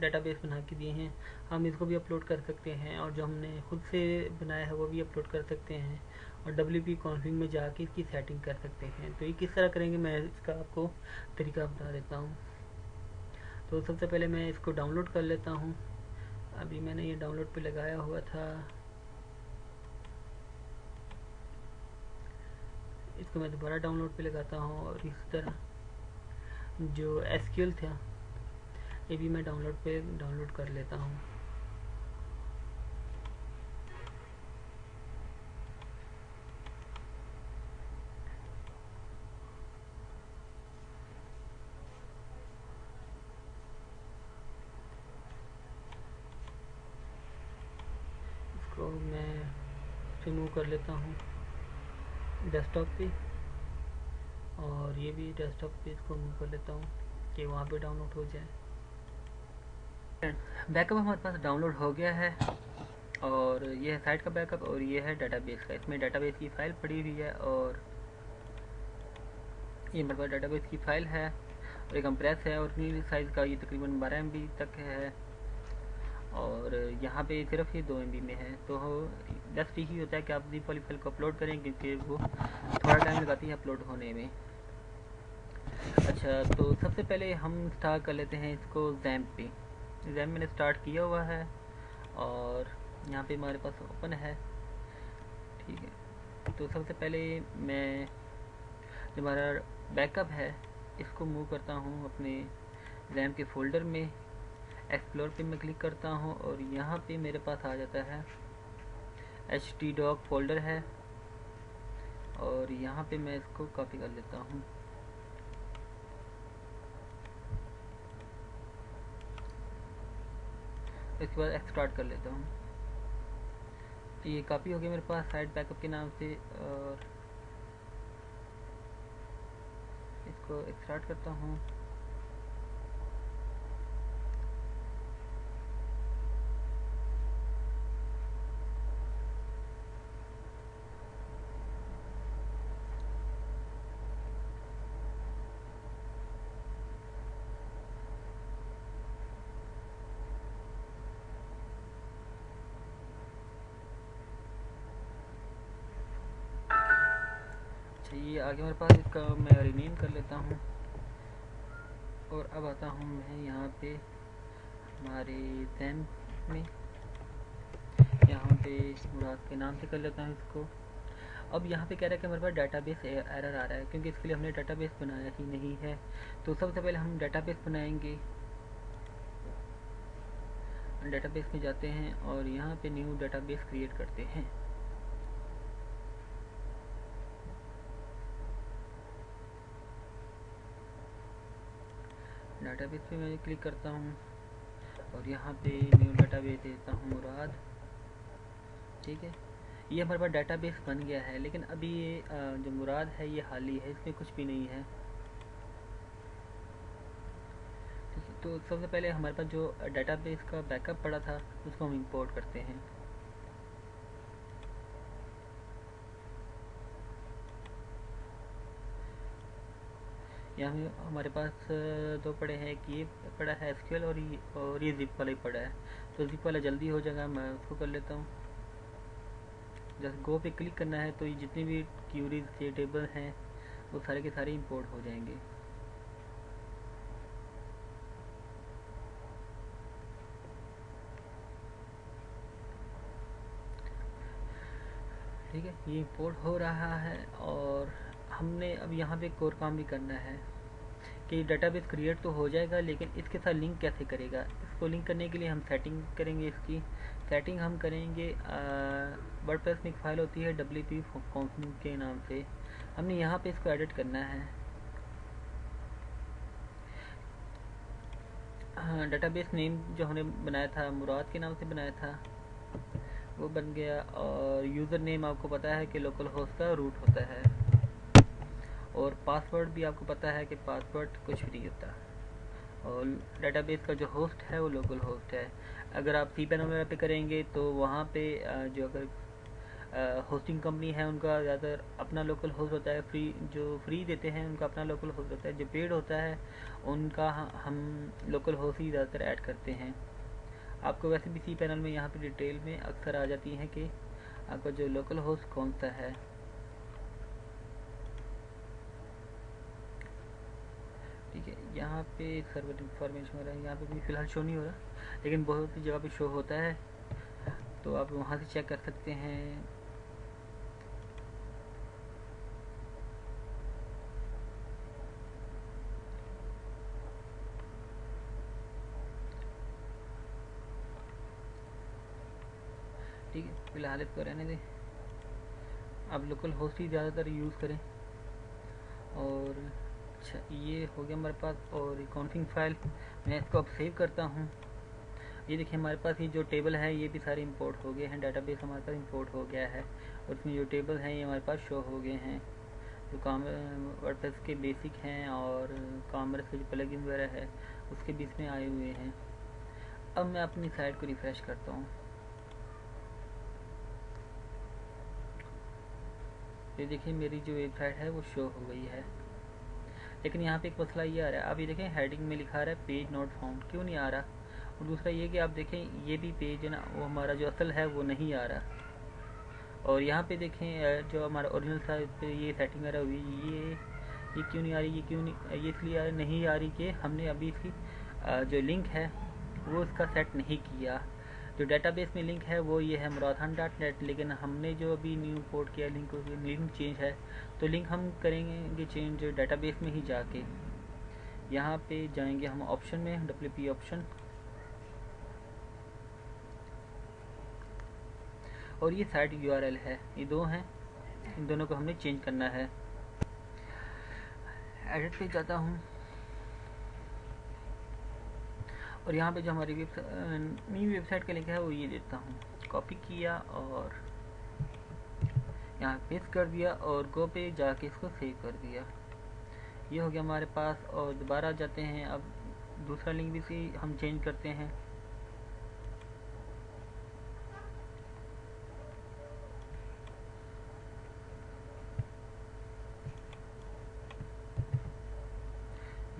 डाटाबेस बना के दिए हैं, हम इसको भी अपलोड कर सकते हैं और जो हमने खुद से बनाया है वो भी अपलोड कर सकते हैं और WP कॉन्फ़िग में जाके इसकी सेटिंग कर सकते हैं। तो ये किस तरह करेंगे मैं इसका आपको तरीका बता देता हूँ। तो सबसे पहले मैं इसको डाउनलोड कर लेता हूँ। अभी मैंने ये डाउनलोड पे लगाया हुआ था, इसको मैं दोबारा डाउनलोड पे लगाता हूँ और इस तरह जो SQL था ये भी मैं डाउनलोड कर लेता हूँ। मैं इसे मूव कर लेता हूँ डेस्कटॉप पे, और ये भी डेस्कटॉप पे इसको मूव कर लेता हूँ कि वहाँ पे डाउनलोड हो जाए। बैकअप हमारे पास डाउनलोड हो गया है, और ये है साइट का बैकअप और ये है डाटाबेस का। इसमें डाटाबेस की फ़ाइल पड़ी हुई है, और ये मेरे पास डाटाबेस की फ़ाइल है, और एक कंप्रेस है, और साइज़ का ये तकरीबन 12 MB तक है, और यहाँ पे सिर्फ ये 2 MB में है। तो बेस्ट यही होता है कि आप ज़िप वाली फाइल को अपलोड करें, क्योंकि वो थोड़ा टाइम लगाती है अपलोड होने में। अच्छा, तो सबसे पहले हम स्टार्ट कर लेते हैं इसको जैम्प पे। जैम्प मैंने स्टार्ट किया हुआ है, और यहाँ पे हमारे पास ओपन है। ठीक है, तो सबसे पहले मैं जो हमारा बैकअप है इसको मूव करता हूँ अपने जैम्प के फोल्डर में। एक्सप्लोर पे मैं क्लिक करता हूँ, और यहाँ पे मेरे पास आ जाता है htdoc फोल्डर है, और यहाँ पे मैं इसको कॉपी कर लेता हूँ। इसके बाद एक्सट्रैक्ट कर लेता हूँ। ये कॉपी हो गया मेरे पास साइट बैकअप के नाम से, और इसको एक्सट्रैक्ट करता हूँ। ये आगे मेरे पास, इसका मैं रीनेम कर लेता हूँ, और अब आता हूँ मैं यहाँ पे हमारे जैम्प में, यहाँ पे मुराद के नाम से कर लेता हूँ इसको। अब यहाँ पे कह रहा है कि हमारे पास डाटाबेस एरर आ रहा है, क्योंकि इसके लिए हमने डाटाबेस बनाया ही नहीं है। तो सबसे पहले हम डाटाबेस बनाएंगे। डाटाबेस में जाते हैं, और यहाँ पे न्यू डाटाबेस क्रिएट करते हैं। डाटाबेस पे मैं क्लिक करता हूँ, और यहाँ पे न्यू डाटाबेस देता हूँ मुराद। ठीक है, ये हमारे पास डाटाबेस बन गया है, लेकिन अभी ये जो मुराद है ये खाली है, इसमें कुछ भी नहीं है। तो सबसे पहले हमारे पास जो डाटाबेस का बैकअप पड़ा था उसको हम इंपोर्ट करते हैं। यहाँ हमारे पास दो पड़े हैं, एक ये पड़ा है SQL, और ये जिप वाला ही पड़ा है। तो जिप वाला जल्दी हो जाएगा, मैं उसको कर लेता हूँ। जैसे गो पे क्लिक करना है, तो ये जितनी भी क्यूरीज के टेबल हैं वो सारे के सारे इंपोर्ट हो जाएंगे। ठीक है, ये इंपोर्ट हो रहा है, और हमने अब यहाँ पे एक और काम भी करना है कि डेटाबेस क्रिएट तो हो जाएगा, लेकिन इसके साथ लिंक कैसे करेगा। इसको लिंक करने के लिए हम सेटिंग करेंगे। इसकी सेटिंग हम करेंगे, वर्डप्रेस में एक फाइल होती है WP के नाम से, हमने यहाँ पे इसको एडिट करना है। डेटाबेस नेम जो हमने बनाया था मुराद के नाम से बनाया था वो बन गया, और यूज़र नेम आपको पता है कि लोकल होस्ट का रूट होता है, और पासवर्ड भी आपको पता है कि पासवर्ड कुछ भी नहीं होता, और डेटाबेस का जो होस्ट है वो लोकल होस्ट है। अगर आप cPanel वगैरह पे करेंगे तो वहाँ पे जो अगर होस्टिंग कंपनी है उनका ज़्यादातर अपना लोकल होस्ट होता है, जो फ्री देते हैं उनका अपना लोकल होस्ट होता है, जो पेड होता है उनका हम लोकल होस्ट ही ज़्यादातर ऐड करते हैं। आपको वैसे भी cPanel में यहाँ पे डिटेल में अक्सर आ जाती हैं कि आपका जो लोकल होस्ट कौन सा है। ठीक है, यहाँ पे सर्वर इंफॉर्मेशन हो रहा है, यहाँ पे भी फ़िलहाल शो नहीं हो रहा, लेकिन बहुत सी जगह पे शो होता है, तो आप वहाँ से चेक कर सकते हैं। ठीक है, फिलहाल इसको रहने दें, आप लोकल होस्ट ही ज़्यादातर यूज़ करें। और अच्छा, ये हो गया हमारे पास, और कॉन्फिग फाइल मैं इसको अब सेव करता हूँ। ये देखिए हमारे पास ये जो टेबल है ये भी सारे इंपोर्ट हो गए हैं, डाटाबेस हमारे पास इंपोर्ट हो गया है और इसमें जो टेबल हैं ये हमारे पास शो हो गए हैं, जो वर्डप्रेस के बेसिक हैं और कॉमर्स के जो प्लगइन वगैरह है उसके भी इसमें आए हुए हैं। अब मैं अपनी साइट को रिफ़्रेश करता हूँ। ये देखिए मेरी जो वेबसाइट है वो शो हो गई है, लेकिन यहाँ पे एक मसला ये आ रहा है। आप ये देखें हेडिंग में लिखा रहा है पेज नॉट फाउंड, क्यों नहीं आ रहा? और दूसरा ये कि आप देखें ये भी पेज है ना, वो हमारा जो असल है वो नहीं आ रहा। और यहाँ पे देखें जो हमारा ओरिजिनल था इस पर ये सेटिंग वगैरह हुई, ये क्यों नहीं आ रही? ये क्यों नहीं, ये इसलिए नहीं आ रही कि हमने अभी इसकी जो लिंक है वो इसका सेट नहीं किया। जो डेटाबेस में लिंक है वो ये है muradhan.net, लेकिन हमने जो अभी न्यू पोर्ट किया लिंक चेंज है, तो लिंक हम करेंगे चेंज डेटाबेस में ही जाके। यहाँ पे जाएंगे हम ऑप्शन में, WP ऑप्शन, और ये साइट URL है, ये दो हैं, इन दोनों को हमने चेंज करना है। एडिट पे जाता हूँ और यहाँ पे जो हमारी न्यू वेबसाइट का लिंक है वो ये देता हूँ, कॉपी किया और यहाँ पेस्ट कर दिया और गो पे जाके इसको सेव कर दिया। ये हो गया हमारे पास। और दोबारा जाते हैं, अब दूसरा लिंक भी सी हम चेंज करते हैं।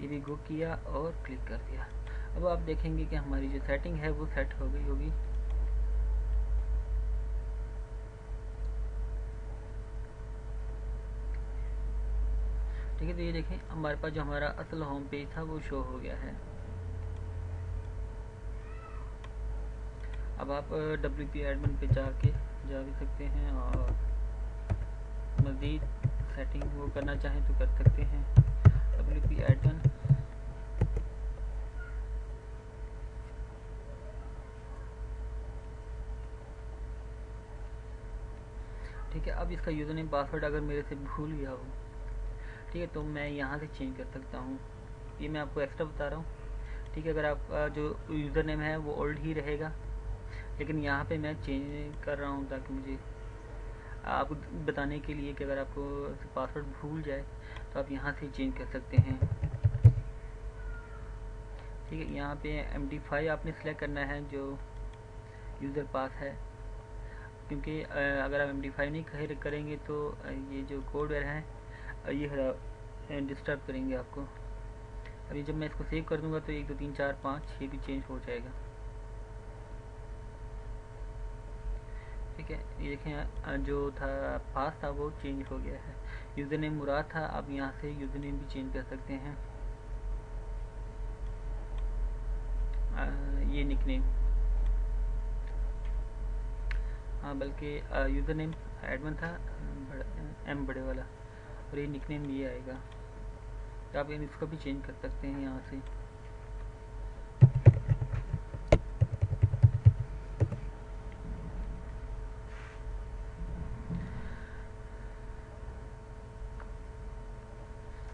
ये भी गो किया और क्लिक कर दिया। अब आप देखेंगे कि हमारी जो सेटिंग है वो सेट हो गई होगी। ठीक है, तो ये देखें हमारे पास जो हमारा असल होम पेज था वो शो हो गया है। अब आप WP एडमिन पे जा भी सकते हैं और मज़ीद सेटिंग वो करना चाहें तो कर सकते हैं। WP एडमिन, ठीक है। अब इसका यूज़र नेम पासवर्ड अगर मेरे से भूल गया हो, ठीक है, तो मैं यहाँ से चेंज कर सकता हूँ। ये मैं आपको एक्स्ट्रा बता रहा हूँ, ठीक है। अगर आपका जो यूज़र नेम है वो ओल्ड ही रहेगा, लेकिन यहाँ पे मैं चेंज कर रहा हूँ ताकि मुझे आपको बताने के लिए कि अगर आपको पासवर्ड भूल जाए तो आप यहाँ से चेंज कर सकते हैं। ठीक है, यहाँ पे MD5 आपने सेलेक्ट करना है जो यूज़र पास है, क्योंकि अगर आप MD5 नहीं करेंगे तो ये जो कोड है ये डिस्टर्ब करेंगे आपको। अभी जब मैं इसको सेव कर दूंगा तो 1 2 3 4 5 ये भी चेंज हो जाएगा। ठीक है, ये देखें जो था पास था वो चेंज हो गया है। यूज़र नेम मुराद था, आप यहाँ से यूज़र नेम भी चेंज कर सकते हैं। ये निकनेम, हाँ, बल्कि यूज़र नेम एडमिन था M बड़े वाला, और ये निकनेम ये आएगा, तो आप इसको भी चेंज कर सकते हैं यहाँ से।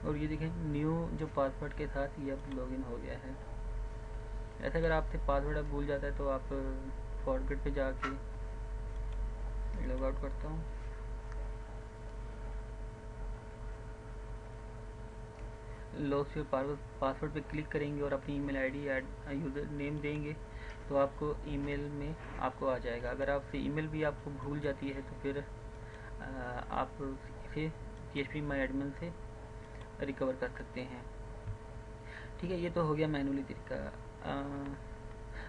और ये देखें न्यू जो पासवर्ड के साथ ये अब लॉगिन हो गया है। ऐसे अगर आपसे पासवर्ड अब भूल जाता है तो आप फॉरगेट पे जाके लॉग आउट करता हूँ। लॉस योर पासवर्ड पे क्लिक करेंगे और अपनी ईमेल आईडी यूज़र नेम देंगे तो आपको ईमेल में आपको आ जाएगा। अगर आपसे ईमेल भी आपको भूल जाती है तो फिर आप इसे PHP माई एडमिन से रिकवर कर सकते हैं। ठीक है, ये तो हो गया मैनुअली तरीका।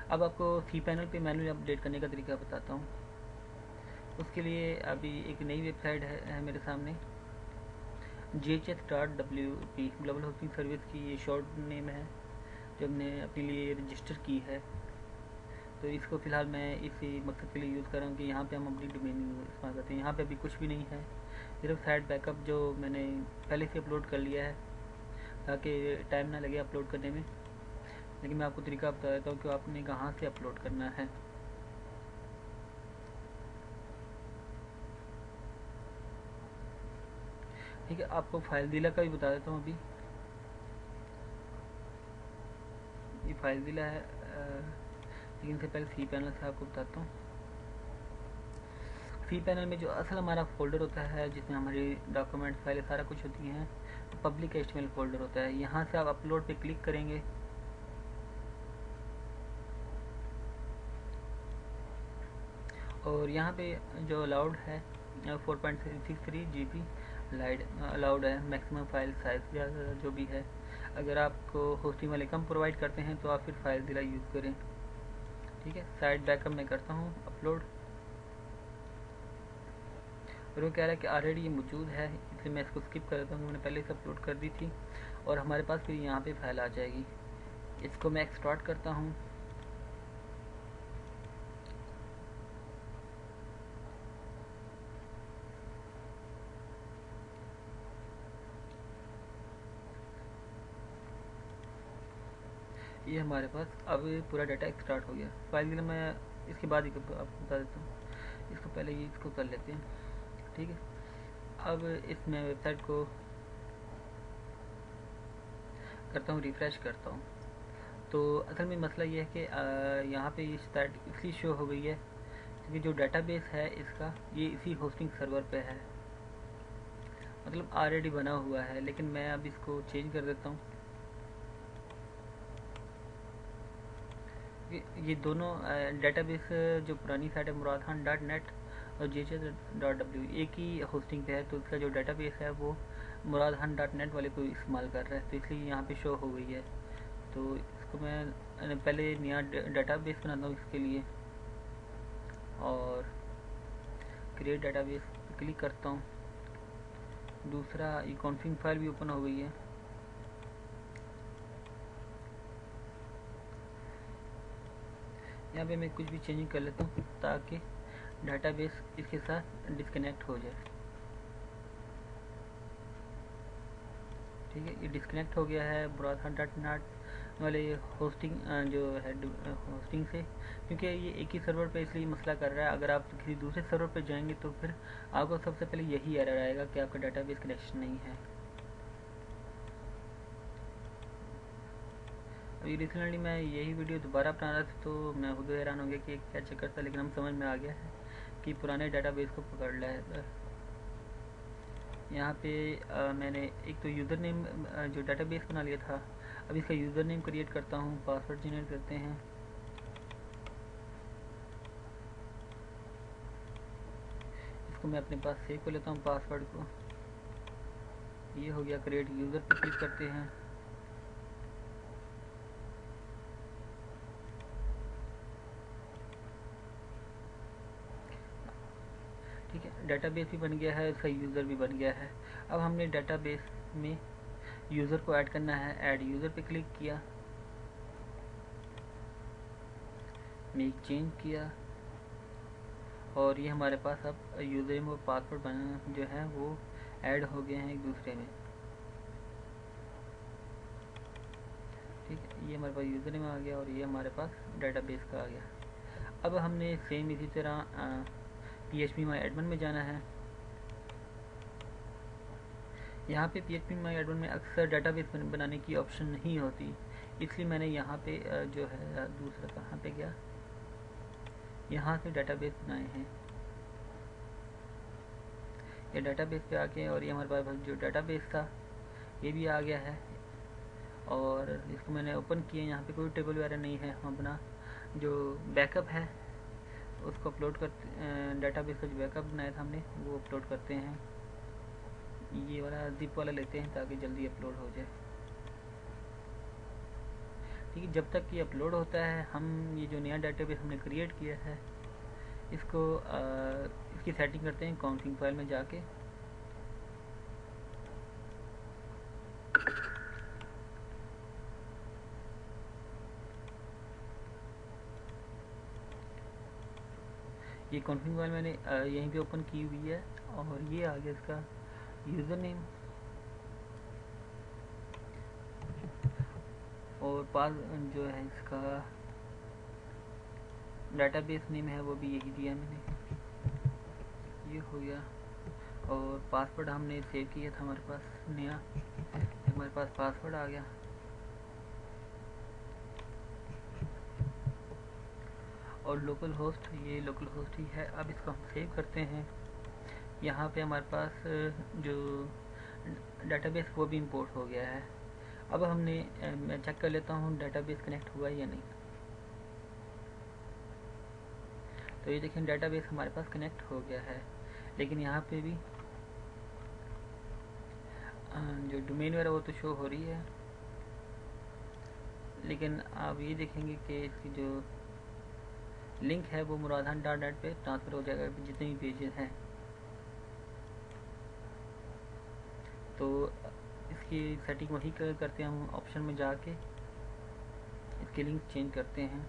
अब आपको cPanel पे मैनुअली अपडेट करने का तरीका बताता हूँ। उसके लिए अभी एक नई वेबसाइट है मेरे सामने, GHS.WP ग्लोबल होस्टिंग सर्विस की ये शॉर्ट नेम है जो हमने अपने लिए रजिस्टर की है। तो इसको फ़िलहाल मैं इसी मकसद के लिए यूज़ कर रहा हूँ कि यहाँ पे हम अपनी डोमेन इस्तेमाल करते हैं। यहाँ पे अभी कुछ भी नहीं है, सिर्फ साइट बैकअप जो मैंने पहले से अपलोड कर लिया है ताकि टाइम ना लगे अपलोड करने में। लेकिन मैं आपको तरीका बता देता हूँ कि आपने कहाँ से अपलोड करना है। ठीक है, आपको फाइलज़िला का भी बता देता हूँ। अभी ये फाइलज़िला है, लेकिन इससे पहले सी पैनल से आपको बताता हूँ। सी पैनल में जो असल हमारा फोल्डर होता है जिसमें हमारी डॉक्यूमेंट फाइलें सारा कुछ होती हैं, पब्लिक HTML फोल्डर होता है। यहाँ से आप अपलोड पे क्लिक करेंगे और यहाँ पे जो अलाउड है 4.63 GB अलाउड है। मैक्सिमम फाइल साइज जो भी है, अगर आपको होस्टिंग वाले कम प्रोवाइड करते हैं तो आप फिर फाइल ज़रा यूज़ करें। ठीक है, साइट बैकअप में करता हूँ अपलोड, और वो कह रहा है कि ऑलरेडी ये मौजूद है, इसलिए मैं इसको स्किप कर देता हूँ। मैंने पहले से अपलोड कर दी थी और हमारे पास फिर यहाँ पे फाइल आ जाएगी। इसको मैं एक्सट्रैक्ट करता हूँ। ये हमारे पास अब पूरा डाटा एक्सट्रैक्ट हो गया। फाइल के लिए मैं इसके बाद ही आपको बता देता हूँ। इसको पहले ये इसको कर लेते हैं। ठीक है, अब इसमें वेबसाइट को करता हूँ, रिफ्रेश करता हूँ। तो असल में मसला ये है कि यहाँ पे ये साइट इसलिए शो हो गई है क्योंकि जो डेटाबेस है इसका ये इसी होस्टिंग सर्वर पे है, मतलब ऑलरेडी बना हुआ है। लेकिन मैं अब इसको चेंज कर देता हूँ। ये दोनों डेटाबेस जो पुरानी साइट है muradkhan.net और jhs.w एक ही होस्टिंग पे है, तो इसका जो डेटाबेस है वो muradkhan.net वाले को इस्तेमाल कर रहा है, तो इसलिए यहाँ पे शो हो गई है। तो इसको मैं पहले नया डेटाबेस बनाता हूँ इसके लिए, और क्रिएट डेटाबेस क्लिक करता हूँ। दूसरा ये कॉन्फिग फाइल भी ओपन हो गई है। यहाँ पे मैं कुछ भी चेंजिंग कर लेता हूँ ताकि डेटाबेस इसके साथ डिस्कनेक्ट हो जाए। ठीक है, ये डिस्कनेक्ट हो गया है muradkhan.net वाले होस्टिंग जो है होस्टिंग से, क्योंकि ये एक ही सर्वर पे इसलिए मसला कर रहा है। अगर आप किसी दूसरे सर्वर पे जाएंगे तो फिर आपको सबसे पहले यही एरर आएगा कि आपका डेटाबेस कनेक्शन नहीं है। अभी रिसेंटली मैं यही वीडियो दोबारा बना रहा था तो मैं खुद हैरान हो गया कि क्या चक्कर था, लेकिन हम समझ में आ गया है कि पुराने डेटाबेस को पकड़ लिया है। यहाँ पे मैंने एक तो यूज़र नेम जो डेटाबेस बना लिया था, अब इसका यूज़र नेम क्रिएट करता हूँ, पासवर्ड जनरेट करते हैं। इसको मैं अपने पास सेव कर लेता हूँ पासवर्ड को। ये हो गया क्रिएट यूज़र पे क्लिक करते हैं। ठीक है, डेटाबेस भी बन गया है, इसका यूज़र भी बन गया है। अब हमने डेटाबेस में यूज़र को ऐड करना है। ऐड यूज़र पे क्लिक किया, मेक चेंज किया, और ये हमारे पास अब यूज़र नेम और पासवर्ड बना जो है वो ऐड हो गए हैं एक दूसरे में। ठीक है, ये हमारे पास यूज़र नेम आ गया और ये हमारे पास डेटाबेस का आ गया। अब हमने सेम इसी तरह PHP माई एडमिन में जाना है। यहाँ पे PHP माई एडमिन में अक्सर डेटाबेस बनाने की ऑप्शन नहीं होती, इसलिए मैंने यहाँ पे जो है दूसरा कहाँ पे गया, यहाँ से डेटाबेस बनाए हैं। ये डेटाबेस पे आके और ये हमारे पास जो डेटाबेस था ये भी आ गया है, और इसको मैंने ओपन किया। यहाँ पे कोई टेबल वगैरह नहीं है। हम अपना जो बैकअप है उसको अपलोड करते, डेटाबेस का जो बैकअप बनाया था हमने वो अपलोड करते हैं। ये वाला जिप वाला लेते हैं ताकि जल्दी अपलोड हो जाए। ठीक है, जब तक ये अपलोड होता है हम ये जो नया डेटाबेस हमने क्रिएट किया है इसको इसकी सेटिंग करते हैं कॉन्फिग फाइल में जाके। ये कॉन्फिग फाइल मैंने यहीं पे ओपन की हुई है, और ये आ गया इसका यूज़र नेम, और पास जो है इसका डेटाबेस नेम है वो भी यही दिया मैंने। ये हो गया, और पासवर्ड हमने सेव किया था हमारे पास नया, हमारे पास पासवर्ड आ गया। और लोकल होस्ट, ये लोकल होस्ट ही है। अब इसको हम सेव करते हैं। यहाँ पे हमारे पास जो डाटाबेस वो भी इंपोर्ट हो गया है। अब हमने मैं चेक कर लेता हूँ डाटाबेस कनेक्ट हुआ या नहीं। तो ये देखें डाटाबेस हमारे पास कनेक्ट हो गया है, लेकिन यहाँ पे भी जो डोमेन वगैरह वो तो शो हो रही है, लेकिन आप ये देखेंगे कि इसकी जो लिंक है वो muradhan.net पे ट्रांसफ़र हो जाएगा जितने भी पेजेस हैं। तो इसकी सेटिंग वही करते हैं हम, ऑप्शन में जाके इसकी लिंक चेंज करते हैं।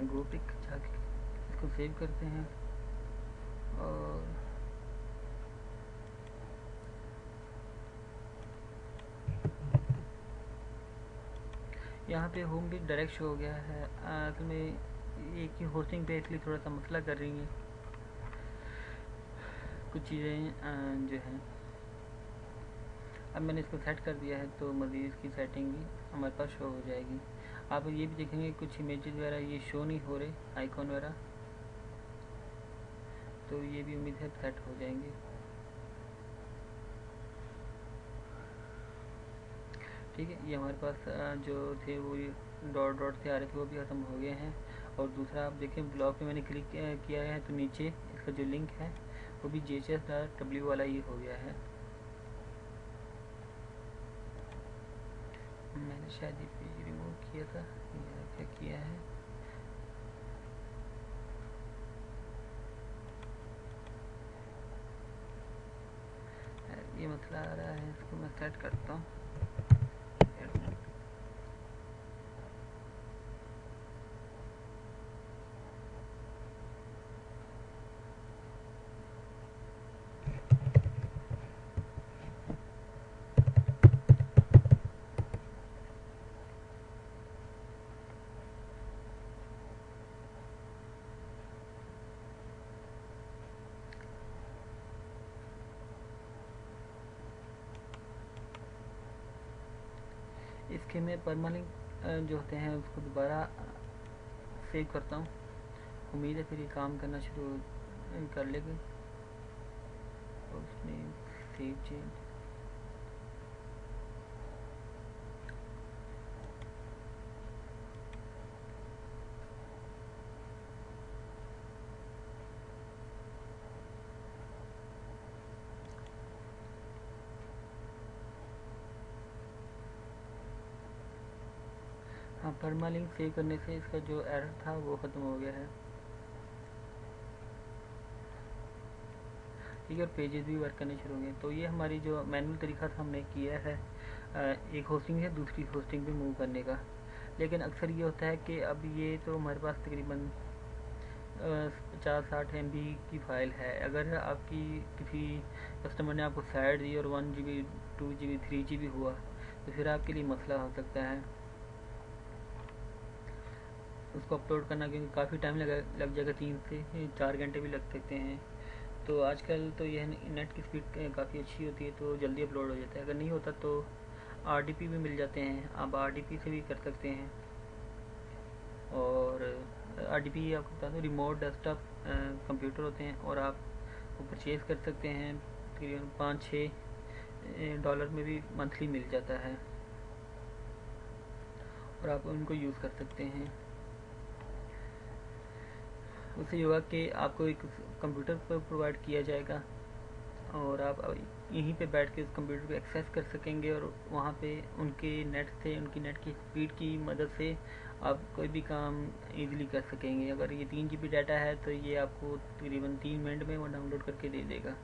ग्रुप एक जाके इसको सेव करते हैं और यहाँ पे होम भी डायरेक्ट शो हो गया है। असल में एक ही होस्टिंग पे इसलिए थोड़ा सा मसला कर रही है कुछ चीज़ें जो हैं। अब मैंने इसको सेट कर दिया है तो मज़ीद इसकी सेटिंग भी हमारे पास शो हो जाएगी। आप ये भी देखेंगे कुछ इमेजेस वगैरह ये शो नहीं हो रहे, आइकॉन वगैरह, तो ये भी उम्मीद है सेट हो जाएंगे। ठीक है, ये हमारे पास जो थे वो डॉट डॉट से आ रहे थे वो भी ख़त्म हो गए हैं। और दूसरा आप देखें ब्लॉग पे मैंने क्लिक किया है तो नीचे इसका जो लिंक है वो भी JHS.W वाला ये हो गया है। मैंने शायद ये पेज रिमूव किया था या क्या किया है। ये मसला आ रहा है, इसको मैं सेट करता हूँ। इसके मैं परमानेंट जो होते हैं उसको दोबारा सेव करता हूँ। उम्मीद है फिर ये काम करना शुरू कर लेगा। उसमें सेव चेंज हाँ, परमालिंक सेव करने से इसका जो एरर था वो ख़त्म हो गया है। ठीक है, और पेजेस भी वर्क करने शुरू हो गए। तो ये हमारी जो मैनुअल तरीका था हमने किया है एक होस्टिंग से दूसरी होस्टिंग पे मूव करने का। लेकिन अक्सर ये होता है कि अब ये तो हमारे पास तकरीबन 50-60 MB की फ़ाइल है। अगर आपकी किसी कस्टमर ने आपको साइड दी और 1 GB 2 GB 3 GB हुआ तो फिर आपके लिए मसला हो सकता है उसको अपलोड करना, क्योंकि काफ़ी टाइम लग जाएगा, 3 से 4 घंटे भी लग सकते हैं। तो आजकल तो यह नेट की स्पीड काफ़ी अच्छी होती है तो जल्दी अपलोड हो जाता है। अगर नहीं होता तो RDP भी मिल जाते हैं, आप RDP से भी कर सकते हैं। और RDP आपको बता दूँ रिमोट डेस्कटॉप कंप्यूटर होते हैं और आप वो परचेज़ कर सकते हैं। तकरीबन $5-6 में भी मंथली मिल जाता है और आप उनको यूज़ कर सकते हैं। उससे ये होगा कि आपको एक कंप्यूटर पर प्रोवाइड किया जाएगा और आप यहीं पे बैठ के उस कंप्यूटर को एक्सेस कर सकेंगे और वहाँ पे उनके नेट से, उनकी नेट की स्पीड की मदद से आप कोई भी काम इजीली कर सकेंगे। अगर ये 3 GB डाटा है तो ये आपको तकरीबन 3 मिनट में वो डाउनलोड करके दे देगा।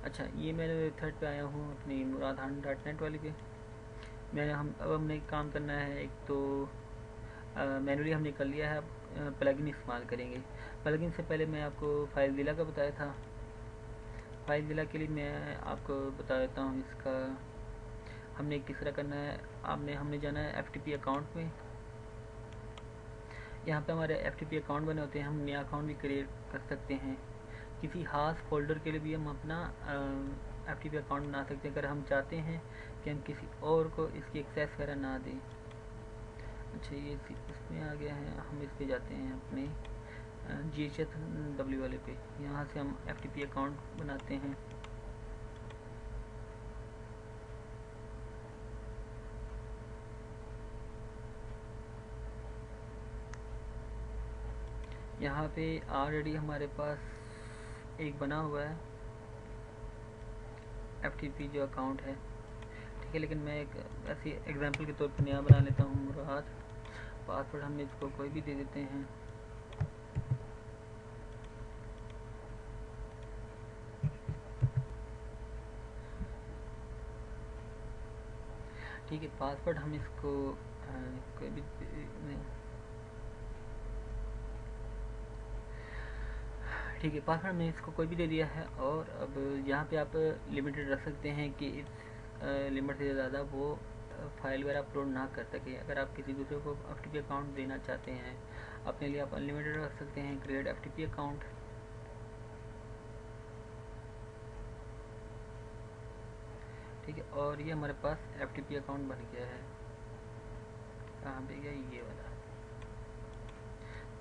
अच्छा, ये मैंने वेबसाइट पे आया हूँ अपनी muradhan.net वाली पे। अब हमने काम करना है। एक तो मैनुअली हमने कर लिया है, प्लगइन इस्तेमाल करेंगे। प्लगइन से पहले मैं आपको फाइलज़िला का बताया था। फाइल जिला के लिए मैं आपको बता देता हूँ इसका हमने किस तरह करना है। हमने जाना है FTP अकाउंट में। यहाँ पे हमारे FTP अकाउंट बने होते हैं, हम नया अकाउंट भी क्रिएट कर सकते हैं। किसी खास फोल्डर के लिए भी हम अपना FTP अकाउंट बना सकते हैं अगर हम चाहते हैं कि हम किसी और को इसकी एक्सेस वगैरह ना दें। अच्छा, ये इसमें आ गया है, हम इस पे जाते हैं अपने GHW वाले पे। यहाँ से हम FTP अकाउंट बनाते हैं। यहाँ पे ऑलरेडी हमारे पास एक बना हुआ है FTP जो अकाउंट है, ठीक है। लेकिन मैं एक ऐसी एग्जांपल के तौर पर नया बना लेता हूँ मुराद। पासवर्ड हम इसको कोई भी दे देते हैं। ठीक है, पासवर्ड हम इसको कोई भी ठीक है, पासवर्ड मैंने इसको कोई भी दे दिया है। और अब यहाँ पे आप लिमिटेड रख सकते हैं कि इस लिमिट से ज़्यादा वो फाइल वगैरह अपलोड ना कर सके। अगर आप किसी दूसरे को FTP अकाउंट देना चाहते हैं अपने लिए, आप अनलिमिटेड रख सकते हैं, क्रिएट FTP अकाउंट। ठीक है, और ये हमारे पास FTP अकाउंट बन गया है। कहाँ पे गया ये वाला?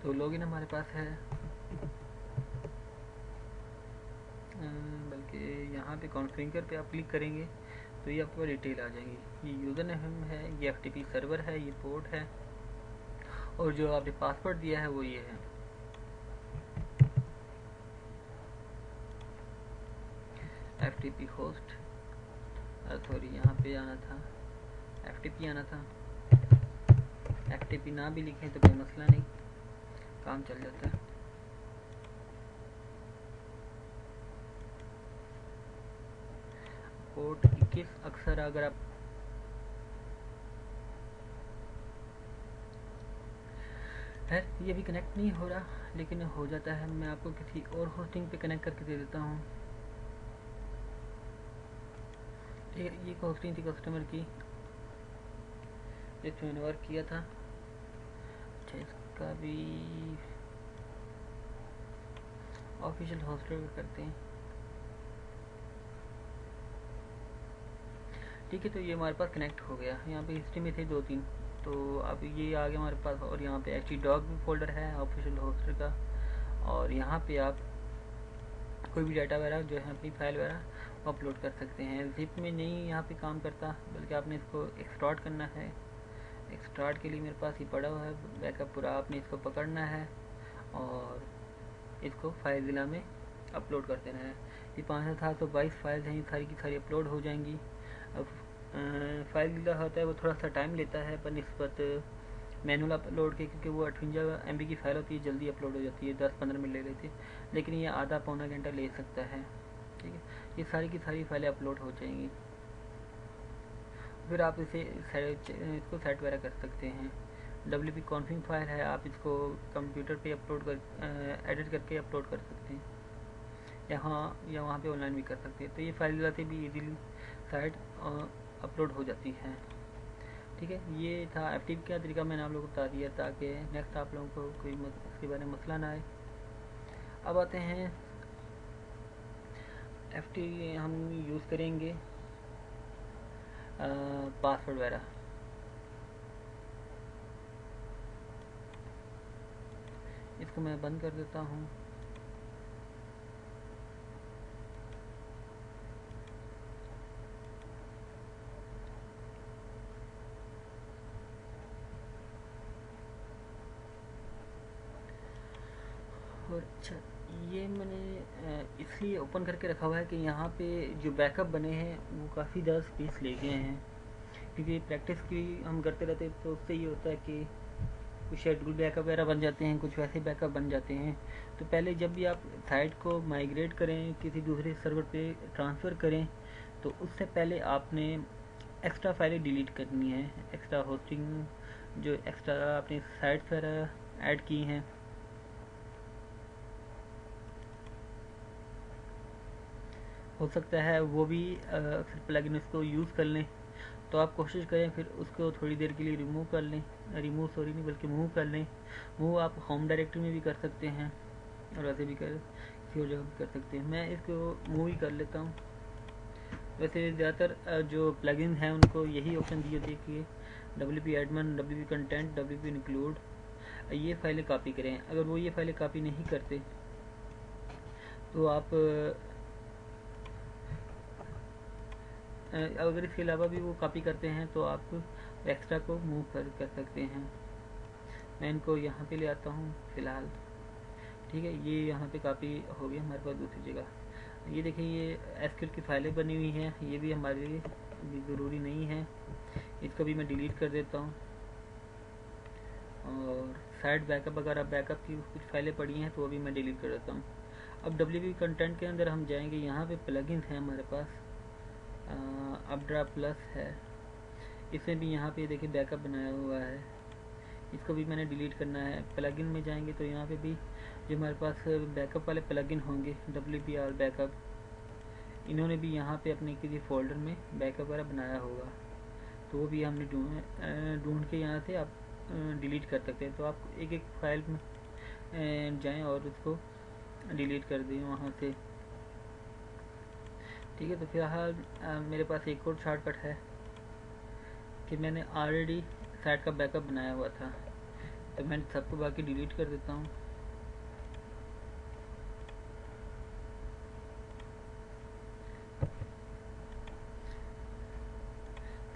तो लॉगिन हमारे पास है, बल्कि यहाँ पे कॉन्फ़िगर पे आप क्लिक करेंगे तो ये आपको डिटेल आ जाएंगी। ये यूज़र नेम है, ये FTP सर्वर है, ये पोर्ट है, और जो आपने पासवर्ड दिया है वो ये है। FTP होस्ट, सॉरी यहाँ पे आना था, FTP आना था। FTP ना भी लिखें तो कोई मसला नहीं, काम चल जाता है। पोर्ट 21 अक्सर अगर आप है, ये भी कनेक्ट नहीं हो रहा लेकिन हो जाता है। मैं आपको किसी और होस्टिंग पे कनेक्ट करके दे देता हूँ। ये होस्टिंग थी कस्टमर की जिस मैंने वर्क किया था। अच्छा, इसका भी ऑफिशियल होस्टर करते हैं। ठीक है, तो ये हमारे पास कनेक्ट हो गया। यहाँ पे हिस्ट्री में थे 2-3, तो अब ये आ गया हमारे पास। और यहाँ पे htdoc भी फोल्डर है ऑफिशियल होस्टर का। और यहाँ पे आप कोई भी डाटा वगैरह जो है अपनी फाइल वगैरह अपलोड कर सकते हैं। जिप में नहीं यहाँ पे काम करता, बल्कि आपने इसको एक्सट्रैक्ट करना है। एक्सट्रैक्ट के लिए मेरे पास ये पड़ा हुआ है बैकअप पूरा, आपने इसको पकड़ना है और इसको फाइल जिला में अपलोड कर देना है। ये 5722 फाइल्स हैं, ये सारी की सारी अपलोड हो जाएंगी। अब फाइल जिला होता है वो थोड़ा सा टाइम लेता है पर निस्बत मैनुअल अपलोड के, क्योंकि वो 58 MB की फ़ाइल होती है, जल्दी अपलोड हो जाती है, 10-15 मिनट ले लेती है। लेकिन ये आधा पौना घंटा ले सकता है। ठीक है, ये सारी की सारी फाइलें अपलोड हो जाएंगी। फिर आप इसको सेट वगैरह कर सकते हैं। WP कॉन्फिग फाइल है, आप इसको कंप्यूटर पे अपलोड कर एडिट करके अपलोड कर सकते हैं, या वहाँ पे ऑनलाइन भी कर सकते हैं। तो ये फाइल जाते भी इजीली साइट अपलोड हो जाती है। ठीक है, ये था FTP का तरीका, मैंने आप लोगों को बता दिया ताकि नेक्स्ट आप लोगों को कोई इसके बारे में मसला ना आए। अब आते हैं FTP हम यूज़ करेंगे पासवर्ड वगैरह। इसको मैं बंद कर देता हूँ। और अच्छा, ये मैंने इसलिए ओपन करके रखा हुआ है कि यहाँ पे जो बैकअप बने हैं वो काफ़ी ज़्यादा स्पेस ले गए हैं, क्योंकि प्रैक्टिस की हम करते रहते तो उससे ये होता है कि कुछ शेड्यूल बैकअप वगैरह बन जाते हैं, कुछ वैसे बैकअप बन जाते हैं। तो पहले जब भी आप साइट को माइग्रेट करें, किसी दूसरे सर्वर पे ट्रांसफ़र करें, तो उससे पहले आपने एक्स्ट्रा फाइलें डिलीट करनी है। एक्स्ट्रा होस्टिंग जो एक्स्ट्रा आपने साइट्स वगैरह ऐड की हैं, हो सकता है वो भी अक्सर प्लगइन उसको यूज़ कर लें, तो आप कोशिश करें फिर उसको थोड़ी देर के लिए रिमूव कर लें, रिमूव सॉरी नहीं बल्कि मूव कर लें। मूव आप होम डायरेक्टरी में भी कर सकते हैं और वैसे भी कर किसी और जगह भी कर सकते हैं। मैं इसको मूव ही कर लेता हूँ। वैसे ज़्यादातर जो प्लगइन हैं उनको यही ऑप्शन दिए होते हैं कि WP admin, WP content, WP include, ये फाइलें कॉपी करें। अगर वो ये फाइलें कॉपी नहीं करते तो आप अगर इसके अलावा भी वो कॉपी करते हैं तो आप एक्स्ट्रा को मूव कर सकते हैं। मैं इनको यहाँ पे ले आता हूँ फ़िलहाल, ठीक है। ये यहाँ पे कॉपी हो गया हमारे पास दूसरी जगह। ये देखिए ये एसक्यूएल की फाइलें बनी हुई हैं, ये भी हमारे लिए भी ज़रूरी नहीं है, इसको भी मैं डिलीट कर देता हूँ। और साइड बैकअप, अगर आप बैकअप की कुछ फाइलें पड़ी हैं तो वो भी मैं डिलीट कर देता हूँ। अब WP कंटेंट के अंदर हम जाएंगे, यहाँ पे प्लगइन्स हैं हमारे पास, अपड्रा प्लस है, इसमें भी यहाँ पे देखिए बैकअप बनाया हुआ है, इसको भी मैंने डिलीट करना है। प्लगइन में जाएंगे तो यहाँ पे भी जो हमारे पास बैकअप वाले प्लगइन होंगे WPR बैकअप, इन्होंने भी यहाँ पे अपने किसी फोल्डर में बैकअप वगैरह बनाया होगा, तो वो भी हमने ढूंढ के यहाँ से आप डिलीट कर सकते हैं। तो आप एक एक फाइल में जाएं और उसको डिलीट कर दें वहाँ से, ठीक है। तो फिलहाल मेरे पास एक और शॉर्टकट है कि मैंने ऑलरेडी साइट का बैकअप बनाया हुआ था, तो मैं सबको बाकी डिलीट कर देता हूँ।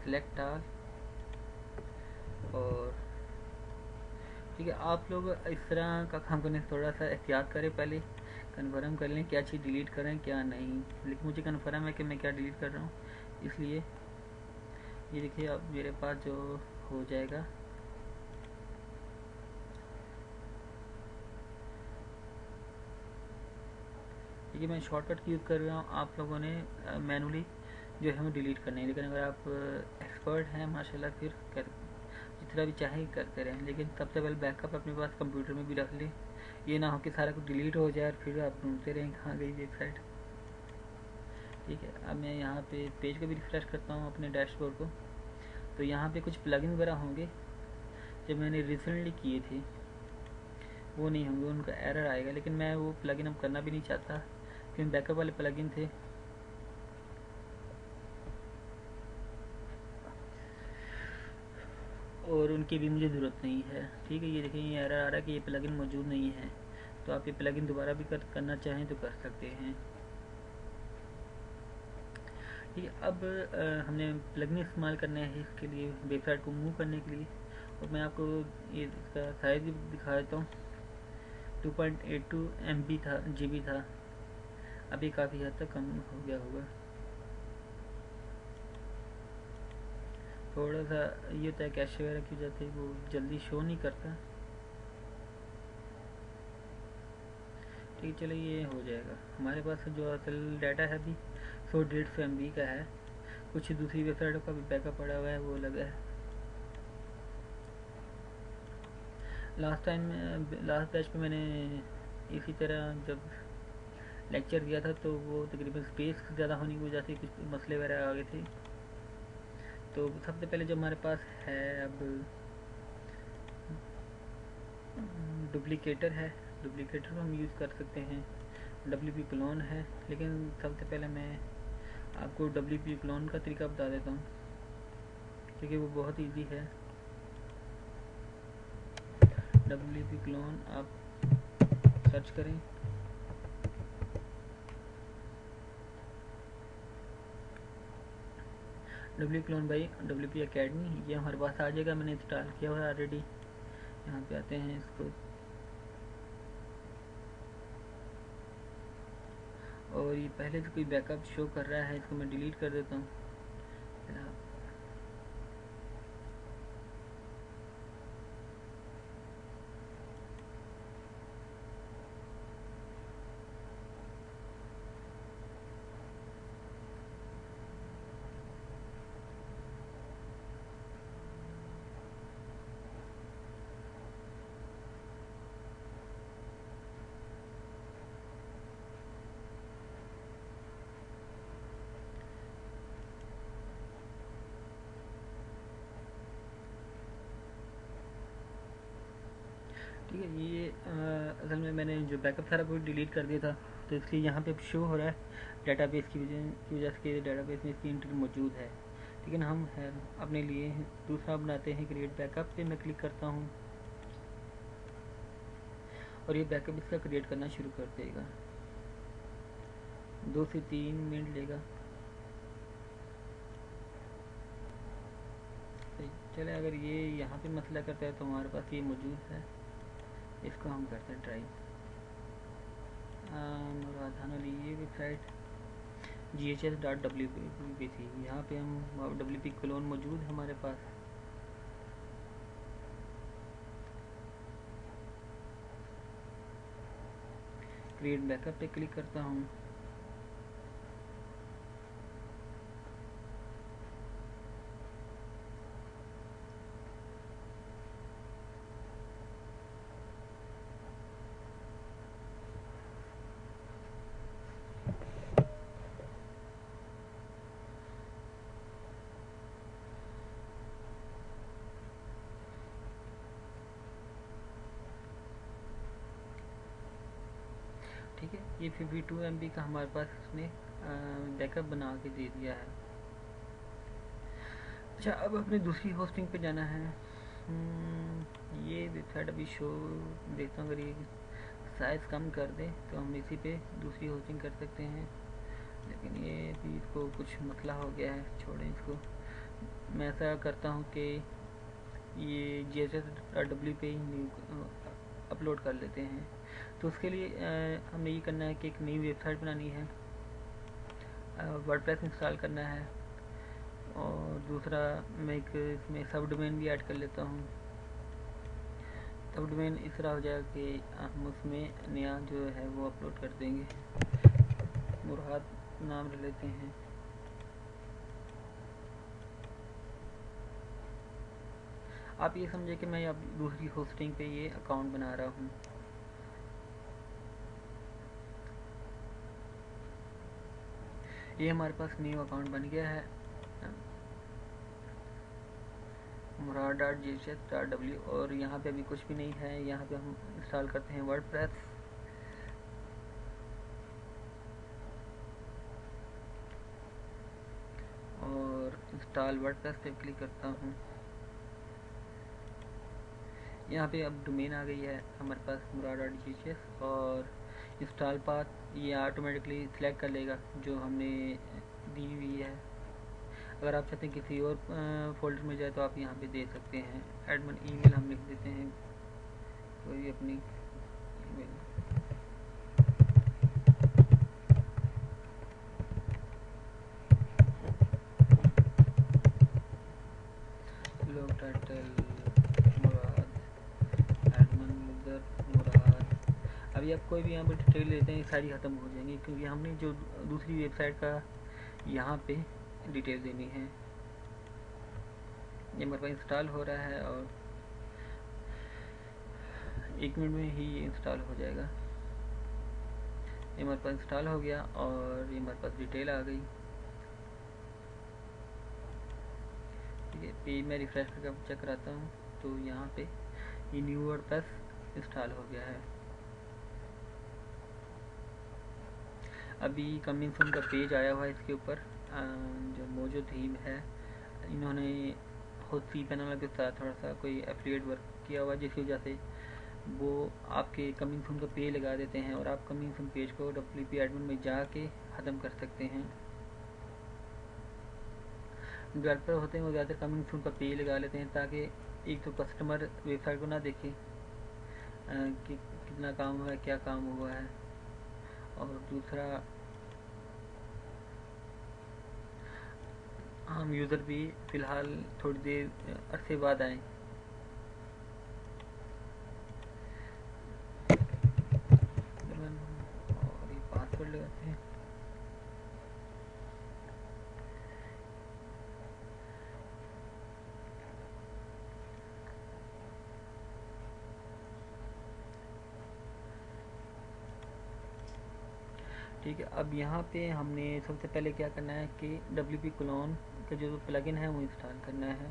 सिलेक्ट ऑल, और ठीक है। आप लोग इस तरह का काम करने से थोड़ा सा एहतियात करें, पहले कन्फर्म कर लें क्या चीज़ डिलीट करें क्या नहीं। लेकिन मुझे कन्फर्म है कि मैं क्या डिलीट कर रहा हूँ, इसलिए ये देखिए अब मेरे पास जो हो जाएगा। देखिए मैं शॉर्टकट यूज़ कर रहा हूँ, आप लोगों ने मैनुअली जो है वो डिलीट करना है। लेकिन अगर आप एक्सपर्ट हैं माशाल्लाह फिर कर जितना भी चाहे करते रहें, लेकिन सबसे पहले बैकअप अपने पास कंप्यूटर में भी रख लें। ये ना हो कि सारा कुछ डिलीट हो जाए और फिर आप ढूंढते रहें कहाँ गई वेबसाइट, ठीक है। अब मैं यहाँ पे पेज को भी रिफ्रेश करता हूँ अपने डैशबोर्ड को, तो यहाँ पे कुछ प्लगइन वगैरह होंगे जो मैंने रिसेंटली किए थे, वो नहीं होंगे, उनका एरर आएगा। लेकिन मैं वो प्लगइन अब करना भी नहीं चाहता क्योंकि बैकअप वाले प्लगइन थे, और उनकी भी मुझे ज़रूरत नहीं है, ठीक है। ये देखिए ये एरर आ रहा है कि ये प्लगइन मौजूद नहीं है, तो आप ये प्लगइन दोबारा भी करना चाहें तो कर सकते हैं, ठीक है। अब हमने प्लगइन इस्तेमाल करना है इसके लिए वेबसाइट को मूव करने के लिए, और मैं आपको ये इसका साइज़ भी दिखा देता हूँ। 2.82 MB था, GB था, अभी काफ़ी हद तक कम हो गया होगा। थोड़ा सा ये होता है कैशे वगैरह की वजह से वो जल्दी शो नहीं करता, ठीक। चलो ये हो जाएगा। हमारे पास जो असल डाटा है अभी 100-150 MB का है, कुछ दूसरी वेबसाइटों का भी बैकअप पड़ा हुआ है, वो अलग है। लास्ट बैच में मैंने इसी तरह जब लेक्चर दिया था तो वो तकरीबन स्पेस ज़्यादा होने की वजह से कुछ मसले वगैरह आ गए थे। तो सबसे पहले जो हमारे पास है अब डुप्लीकेटर है, डुप्लीकेटर को हम यूज़ कर सकते हैं। WP क्लोन है, लेकिन सबसे पहले मैं आपको WP क्लोन का तरीका बता देता हूँ क्योंकि वो बहुत इजी है। WP क्लोन आप सर्च करें, WP clone by WP academy, ये हमारे पास आ जाएगा। मैंने इंस्टॉल किया हुआ है ऑलरेडी। यहाँ पे आते हैं इसको, और ये पहले से कोई बैकअप शो कर रहा है, इसको मैं डिलीट कर देता हूँ। ठीक है, ये असल में मैंने जो बैकअप सारा कुछ डिलीट कर दिया था, तो इसलिए यहाँ पे शो हो रहा है डेटाबेस की वजह से डेटाबेस में इसकी एंट्री मौजूद है। लेकिन हम है अपने लिए दूसरा बनाते हैं, क्रिएट बैकअप पे मैं क्लिक करता हूँ और ये बैकअप इसका क्रिएट करना शुरू कर देगा। 2 से 3 मिनट लेगा। चले, अगर ये यहाँ पे मसला करता है तो हमारे पास ये मौजूद है, इसको हम करते हैं ट्राई। राजधान वाली ये वेबसाइट GHS.WP थी, यहाँ पे हम WP क्लोन मौजूद है हमारे पास। क्रिएट बैकअप पे क्लिक करता हूँ। ठीक है, ये 52 MB का हमारे पास इसने बैकअप बना के दे दिया है। अच्छा, अब अपनी दूसरी होस्टिंग पे जाना है। ये वेबसाइट अभी शो देखता हूँ, अगर ये साइज़ कम कर दे तो हम इसी पे दूसरी होस्टिंग कर सकते हैं, लेकिन ये भी इसको कुछ मसला हो गया है, छोड़ें इसको। मैं ऐसा करता हूँ कि ये GHS.W पे अपलोड कर लेते हैं। तो उसके लिए हमें ये करना है कि एक नई वेबसाइट बनानी है, वर्डप्रेस इंस्टॉल करना है, और दूसरा मैं एक इसमें सब डोमेन भी ऐड कर लेता हूँ। सब डोमेन इस तरह हो जाएगा कि हम उसमें नया जो है वो अपलोड कर देंगे। मुराद नाम रख लेते हैं। आप ये समझे कि मैं अब दूसरी होस्टिंग पे ये अकाउंट बना रहा हूँ। ये हमारे पास न्यू अकाउंट बन गया है, murad.jhs.w, और यहाँ पे अभी कुछ भी नहीं है। यहाँ पे हम इंस्टॉल करते हैं वर्डप्रेस। और इंस्टॉल वर्डप्रेस पे क्लिक करता हूँ। यहाँ पे अब डोमेन आ गई है हमारे पास murad.jhs, और इंस्टॉल पाथ ये ऑटोमेटिकली सिलेक्ट कर लेगा जो हमने दी हुई है। अगर आप चाहते हैं किसी और फोल्डर में जाए तो आप यहाँ पे दे सकते हैं। एडमिन ईमेल हम लिख देते हैं, कोई अपनी ईमेल। लोग टाइटल मुराद, एडमिन यूजर मुराद। अभी आप कोई भी यहाँ पर डिटेल लेते हैं सारी ख़त्म हो जाएंगी, क्योंकि हमने जो दूसरी वेबसाइट का यहाँ पे डिटेल देनी है। ये हमारे पास इंस्टॉल हो रहा है और 1 मिनट में ही ये इंस्टॉल हो जाएगा। ये हमारे पास इंस्टॉल हो गया और ये हमारे पास डिटेल आ गई। ठीक है, पेज में रिफ्रेश करके चेक कराता हूँ तो यहाँ पे ये न्यू वर्डप्रेस इंस्टॉल हो गया है। अभी कमिंग सून का पेज आया हुआ है, इसके ऊपर जो मोजो थीम है, इन्होंने खुद सी पैनल के साथ थोड़ा सा कोई एफिलिएट वर्क किया हुआ, जिसकी वजह से वो आपके कमिंग सून का पेज लगा देते हैं और आप कमिंग सून पेज को WP एडमिन में जाके ख़त्म कर सकते हैं। डेवलपर होते हैं वो ज़्यादातर कमिंग सून का पेज लगा लेते हैं, ताकि एक तो कस्टमर वेबसाइट को ना देखे कि कितना काम हुआ है, क्या काम हुआ है, और दूसरा हम यूज़र भी फ़िलहाल थोड़ी देर अरसे बाद आएँ। और ये पासवर्ड लगाते हैं। ठीक है, अब यहाँ पे हमने सबसे पहले क्या करना है कि WP क्लोन का जो प्लगइन है वो इंस्टॉल करना है।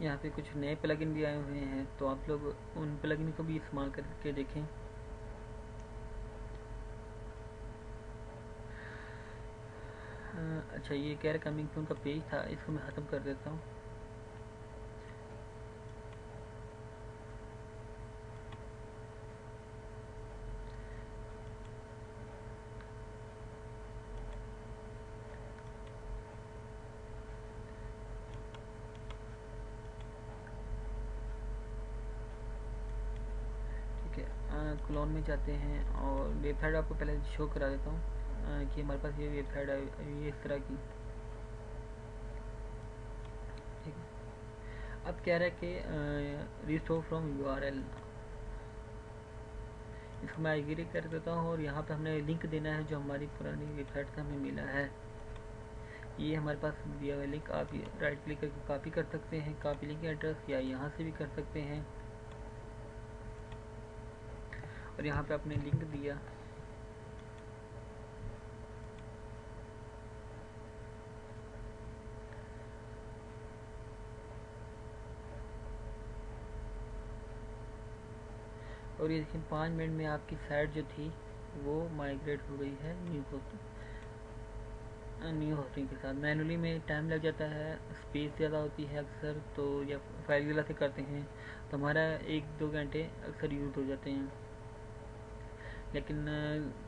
यहाँ पे कुछ नए प्लगइन भी आए हुए हैं, तो आप लोग उन प्लगइन को भी इस्तेमाल करके देखें। अच्छा, ये कह रहा कमिंग सून का पेज था, इसको मैं ख़त्म कर देता हूँ। ठीक है, क्लोन में जाते हैं और वेबसाइट आपको पहले शो करा देता हूँ कि हमारे पास ये वेबसाइट है, ये इस तरह की। ठीक है, अब कह रहा है कि रिस्टोर फ्रॉम यूआरएल, इसको मैं एग्री कर देता हूँ और यहाँ पे हमने लिंक देना है जो हमारी पुरानी वेबसाइट से हमें मिला है। ये हमारे पास दिया हुआ लिंक, आप राइट क्लिक करके कॉपी कर सकते हैं, कॉपी लिंक एड्रेस, या यहाँ से भी कर सकते हैं। और यहाँ पे आपने लिंक दिया, और ये देखिए 5 मिनट में आपकी साइट जो थी वो माइग्रेट हो गई है न्यू होस्टिंग के साथ। मैनुअली में टाइम लग जाता है, स्पेस ज़्यादा होती है अक्सर, तो या फाइल वगैरह से करते हैं तो हमारा 1-2 घंटे अक्सर यूज़ हो जाते हैं। लेकिन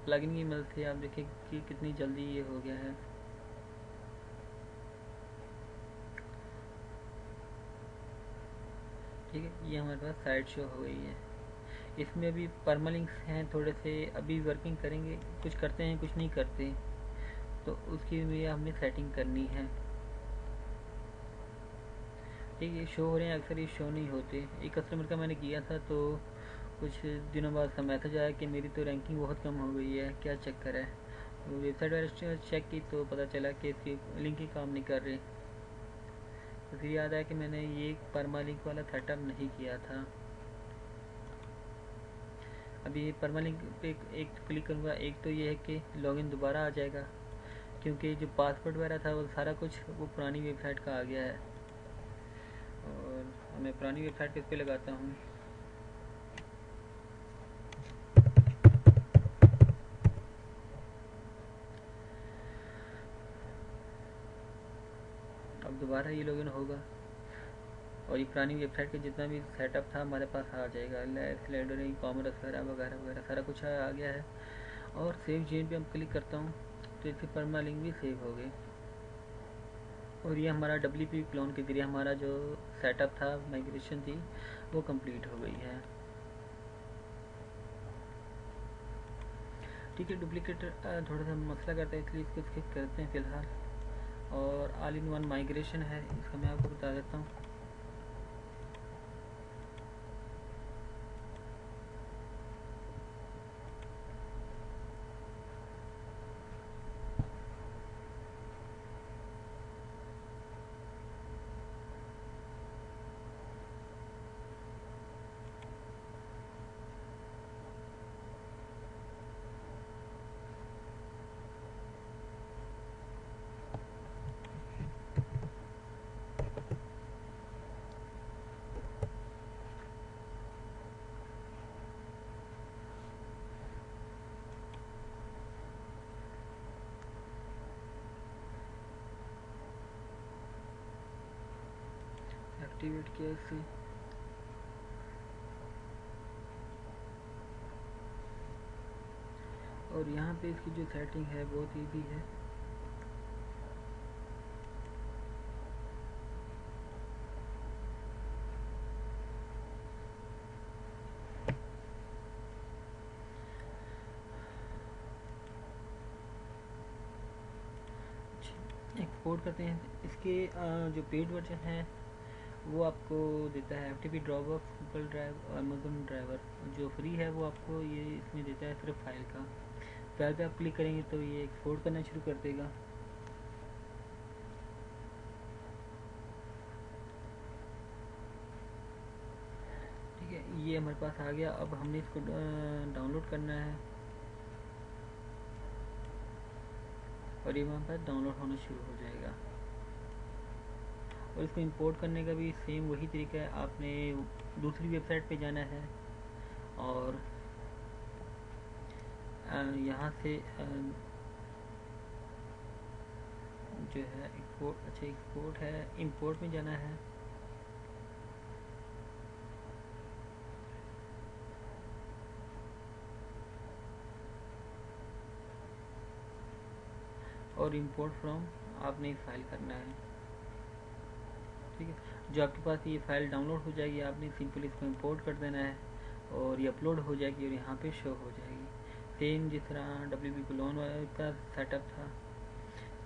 प्लगइन की मदद से आप देखें कि कितनी जल्दी ये हो गया है। ठीक है, ये हमारे पास साइट शो हो गई है। इसमें अभी परमालिंक्स हैं थोड़े से, अभी वर्किंग करेंगे, कुछ करते हैं कुछ नहीं करते, तो उसकी लिए हमें सेटिंग करनी है। ठीक है, शो हो रहे हैं, अक्सर ये शो नहीं होते। एक कस्टमर का मैंने किया था तो कुछ दिनों बाद मैसेज आया कि मेरी तो रैंकिंग बहुत कम हो गई है, क्या चक्कर है। वेबसाइट वगैरह चेक की तो पता चला कि इसकी लिंक ही काम नहीं कर रही। तो फिर याद आया कि मैंने ये परमालिंक वाला सेटअप नहीं किया था। अभी परमालिंक पे एक क्लिक करूँगा, एक तो ये है कि लॉगिन दोबारा आ जाएगा, क्योंकि जो पासवर्ड वगैरह था वो सारा कुछ वो पुरानी वेबसाइट का आ गया है। और मैं पुरानी वेबसाइट किस पे लगाता हूँ, अब दोबारा ये लॉगिन होगा और ये पुरानी वेबसाइट का जितना भी सेटअप था हमारे पास आ जाएगा। स्लाइडर, ई कॉमर्स वगैरह वगैरह वगैरह सारा कुछ आ गया है। और सेव चेंज पे हम क्लिक करता हूँ तो इससे परमालिंक भी सेव हो गई। और ये हमारा WP क्लोन के जरिए हमारा जो सेटअप था, माइग्रेशन थी, वो कंप्लीट हो गई है। ठीक है, डुप्लीकेट थोड़ा सा मसला करता है, इसलिए इसको स्किप करते हैं फ़िलहाल। और ऑल इन वन माइग्रेशन है, इसका मैं आपको बता देता हूँ। एक्टिवेट किया इसे, और यहाँ पे इसकी जो सेटिंग है बहुत ईजी है। एक्सपोर्ट करते हैं, इसके जो पेड वर्जन है वो आपको देता है FTP, ड्रॉपबॉक्स, गूगल ड्राइव और अमेजोन ड्राइवर। जो फ्री है वो आपको ये इसमें देता है सिर्फ फाइल का। फाइल पे आप क्लिक करेंगे तो ये एक्सपोर्ट करना शुरू कर देगा। ठीक है, ये हमारे पास आ गया। अब हमने इसको डाउनलोड करना है और ये हमारे पास डाउनलोड होना शुरू हो जाएगा। और इसको इंपोर्ट करने का भी सेम वही तरीका है, आपने दूसरी वेबसाइट पे जाना है और यहाँ से जो है एक्सपोर्ट है, इंपोर्ट में जाना है और इंपोर्ट फ्रॉम आपने फाइल करना है। ठीक है, जो आपके पास ये फाइल डाउनलोड हो जाएगी आपने सिंपल इसको इंपोर्ट कर देना है और ये अपलोड हो जाएगी और यहाँ पे शो हो जाएगी, सेम जिस तरह WP क्लोन का सेटअप था।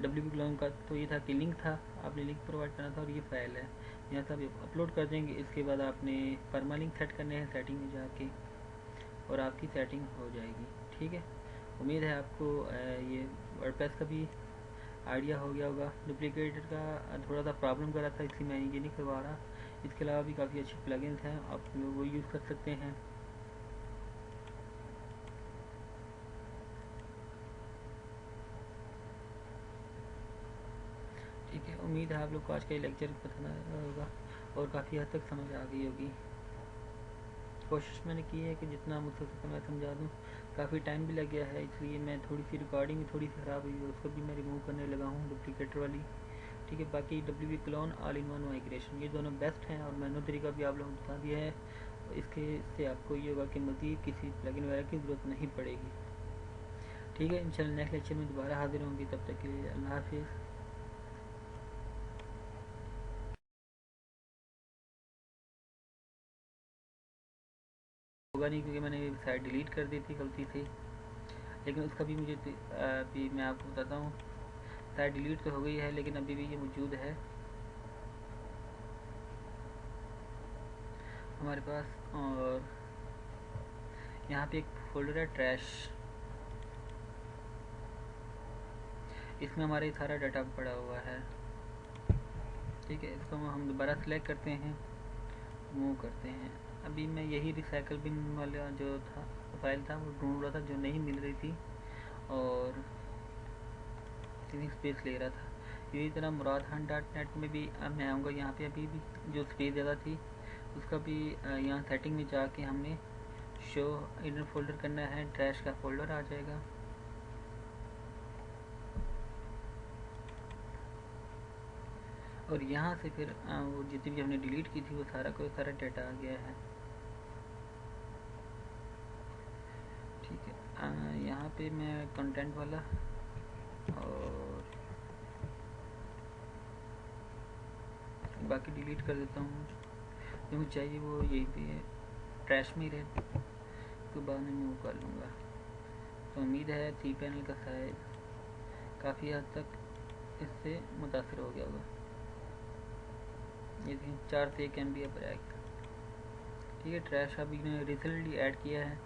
WP क्लोन का तो ये था कि लिंक था, आपने लिंक प्रोवाइड करना था और ये फाइल है, यहाँ से आप अपलोड कर देंगे। इसके बाद आपने परमालिंक सेट करने हैं सेटिंग में जाके और आपकी सेटिंग हो जाएगी। ठीक है, उम्मीद है आपको ये वर्डप्रेस का भी आइडिया हो गया होगा। डुप्लीकेटर का थोड़ा सा प्रॉब्लम कर रहा था इसलिए मैं ये नहीं करवा रहा। इसके अलावा भी काफ़ी अच्छे प्लगइन्स हैं, आप लोग वो यूज़ कर सकते हैं। ठीक है, उम्मीद है आप लोग को आज का लेक्चर पसंद आया होगा और काफ़ी हद तक समझ आ गई होगी। कोशिश मैंने की है कि जितना मुझसे हो सके मैं समझा दूँ। काफ़ी टाइम भी लग गया है इसलिए मैं थोड़ी सी रिकॉर्डिंग थोड़ी सी ख़राब हुई है, उसको भी मैं रिमूव करने लगा हूँ डुप्लीकेटर वाली। ठीक है, बाकी WP clone all in one migration ये दोनों बेस्ट हैं और मैंने तरीका भी आप लोगों को बता दिया है। इसके से आपको ये होगा कि मज़ीद किसी प्लगइन वगैरह की ज़रूरत नहीं पड़ेगी। ठीक है, इंशाल्लाह नेक्स्ट लेक्चर में दोबारा हाजिर होंगी, तब तक के लिए अल्लाह हाफिज़। होगा नहीं क्योंकि मैंने साइट डिलीट कर दी थी गलती से, लेकिन उसका भी मुझे अभी मैं आपको बताता हूँ। साइट डिलीट तो हो गई है लेकिन अभी भी ये मौजूद है हमारे पास। और यहाँ पे एक फोल्डर है ट्रैश, इसमें हमारे सारा डाटा पड़ा हुआ है। ठीक है, इसको हम दोबारा सेलेक्ट करते हैं, मूव करते हैं। अभी मैं यही रिसाइकल बिन वाला जो था फाइल था वो ढूंढ रहा था जो नहीं मिल रही थी और इतनी स्पेस ले रहा था। इसी तरह muradhan.net में भी अब मैं आऊँगा, यहाँ पे अभी भी जो स्पेस ज़्यादा थी उसका भी यहाँ सेटिंग में जाके हमने शो इनर फोल्डर करना है, ट्रैश का फोल्डर आ जाएगा। और यहाँ से फिर वो जितनी भी हमने डिलीट की थी वो सारा को सारा डाटा आ गया है। ठीक है, यहाँ पे मैं कंटेंट वाला और बाकी डिलीट कर देता हूँ, जो मुझे चाहिए वो यही पे है, ट्रैश में ही रहे, तो बाद में मूव कर लूँगा। तो उम्मीद है सी पैनल का साइज काफ़ी हद तक इससे मुतासर हो गया होगा। ये देखिए 4 से 1 MB पर आएगा। ठीक है, ट्रैश अभी ने रिसेंटली ऐड किया है।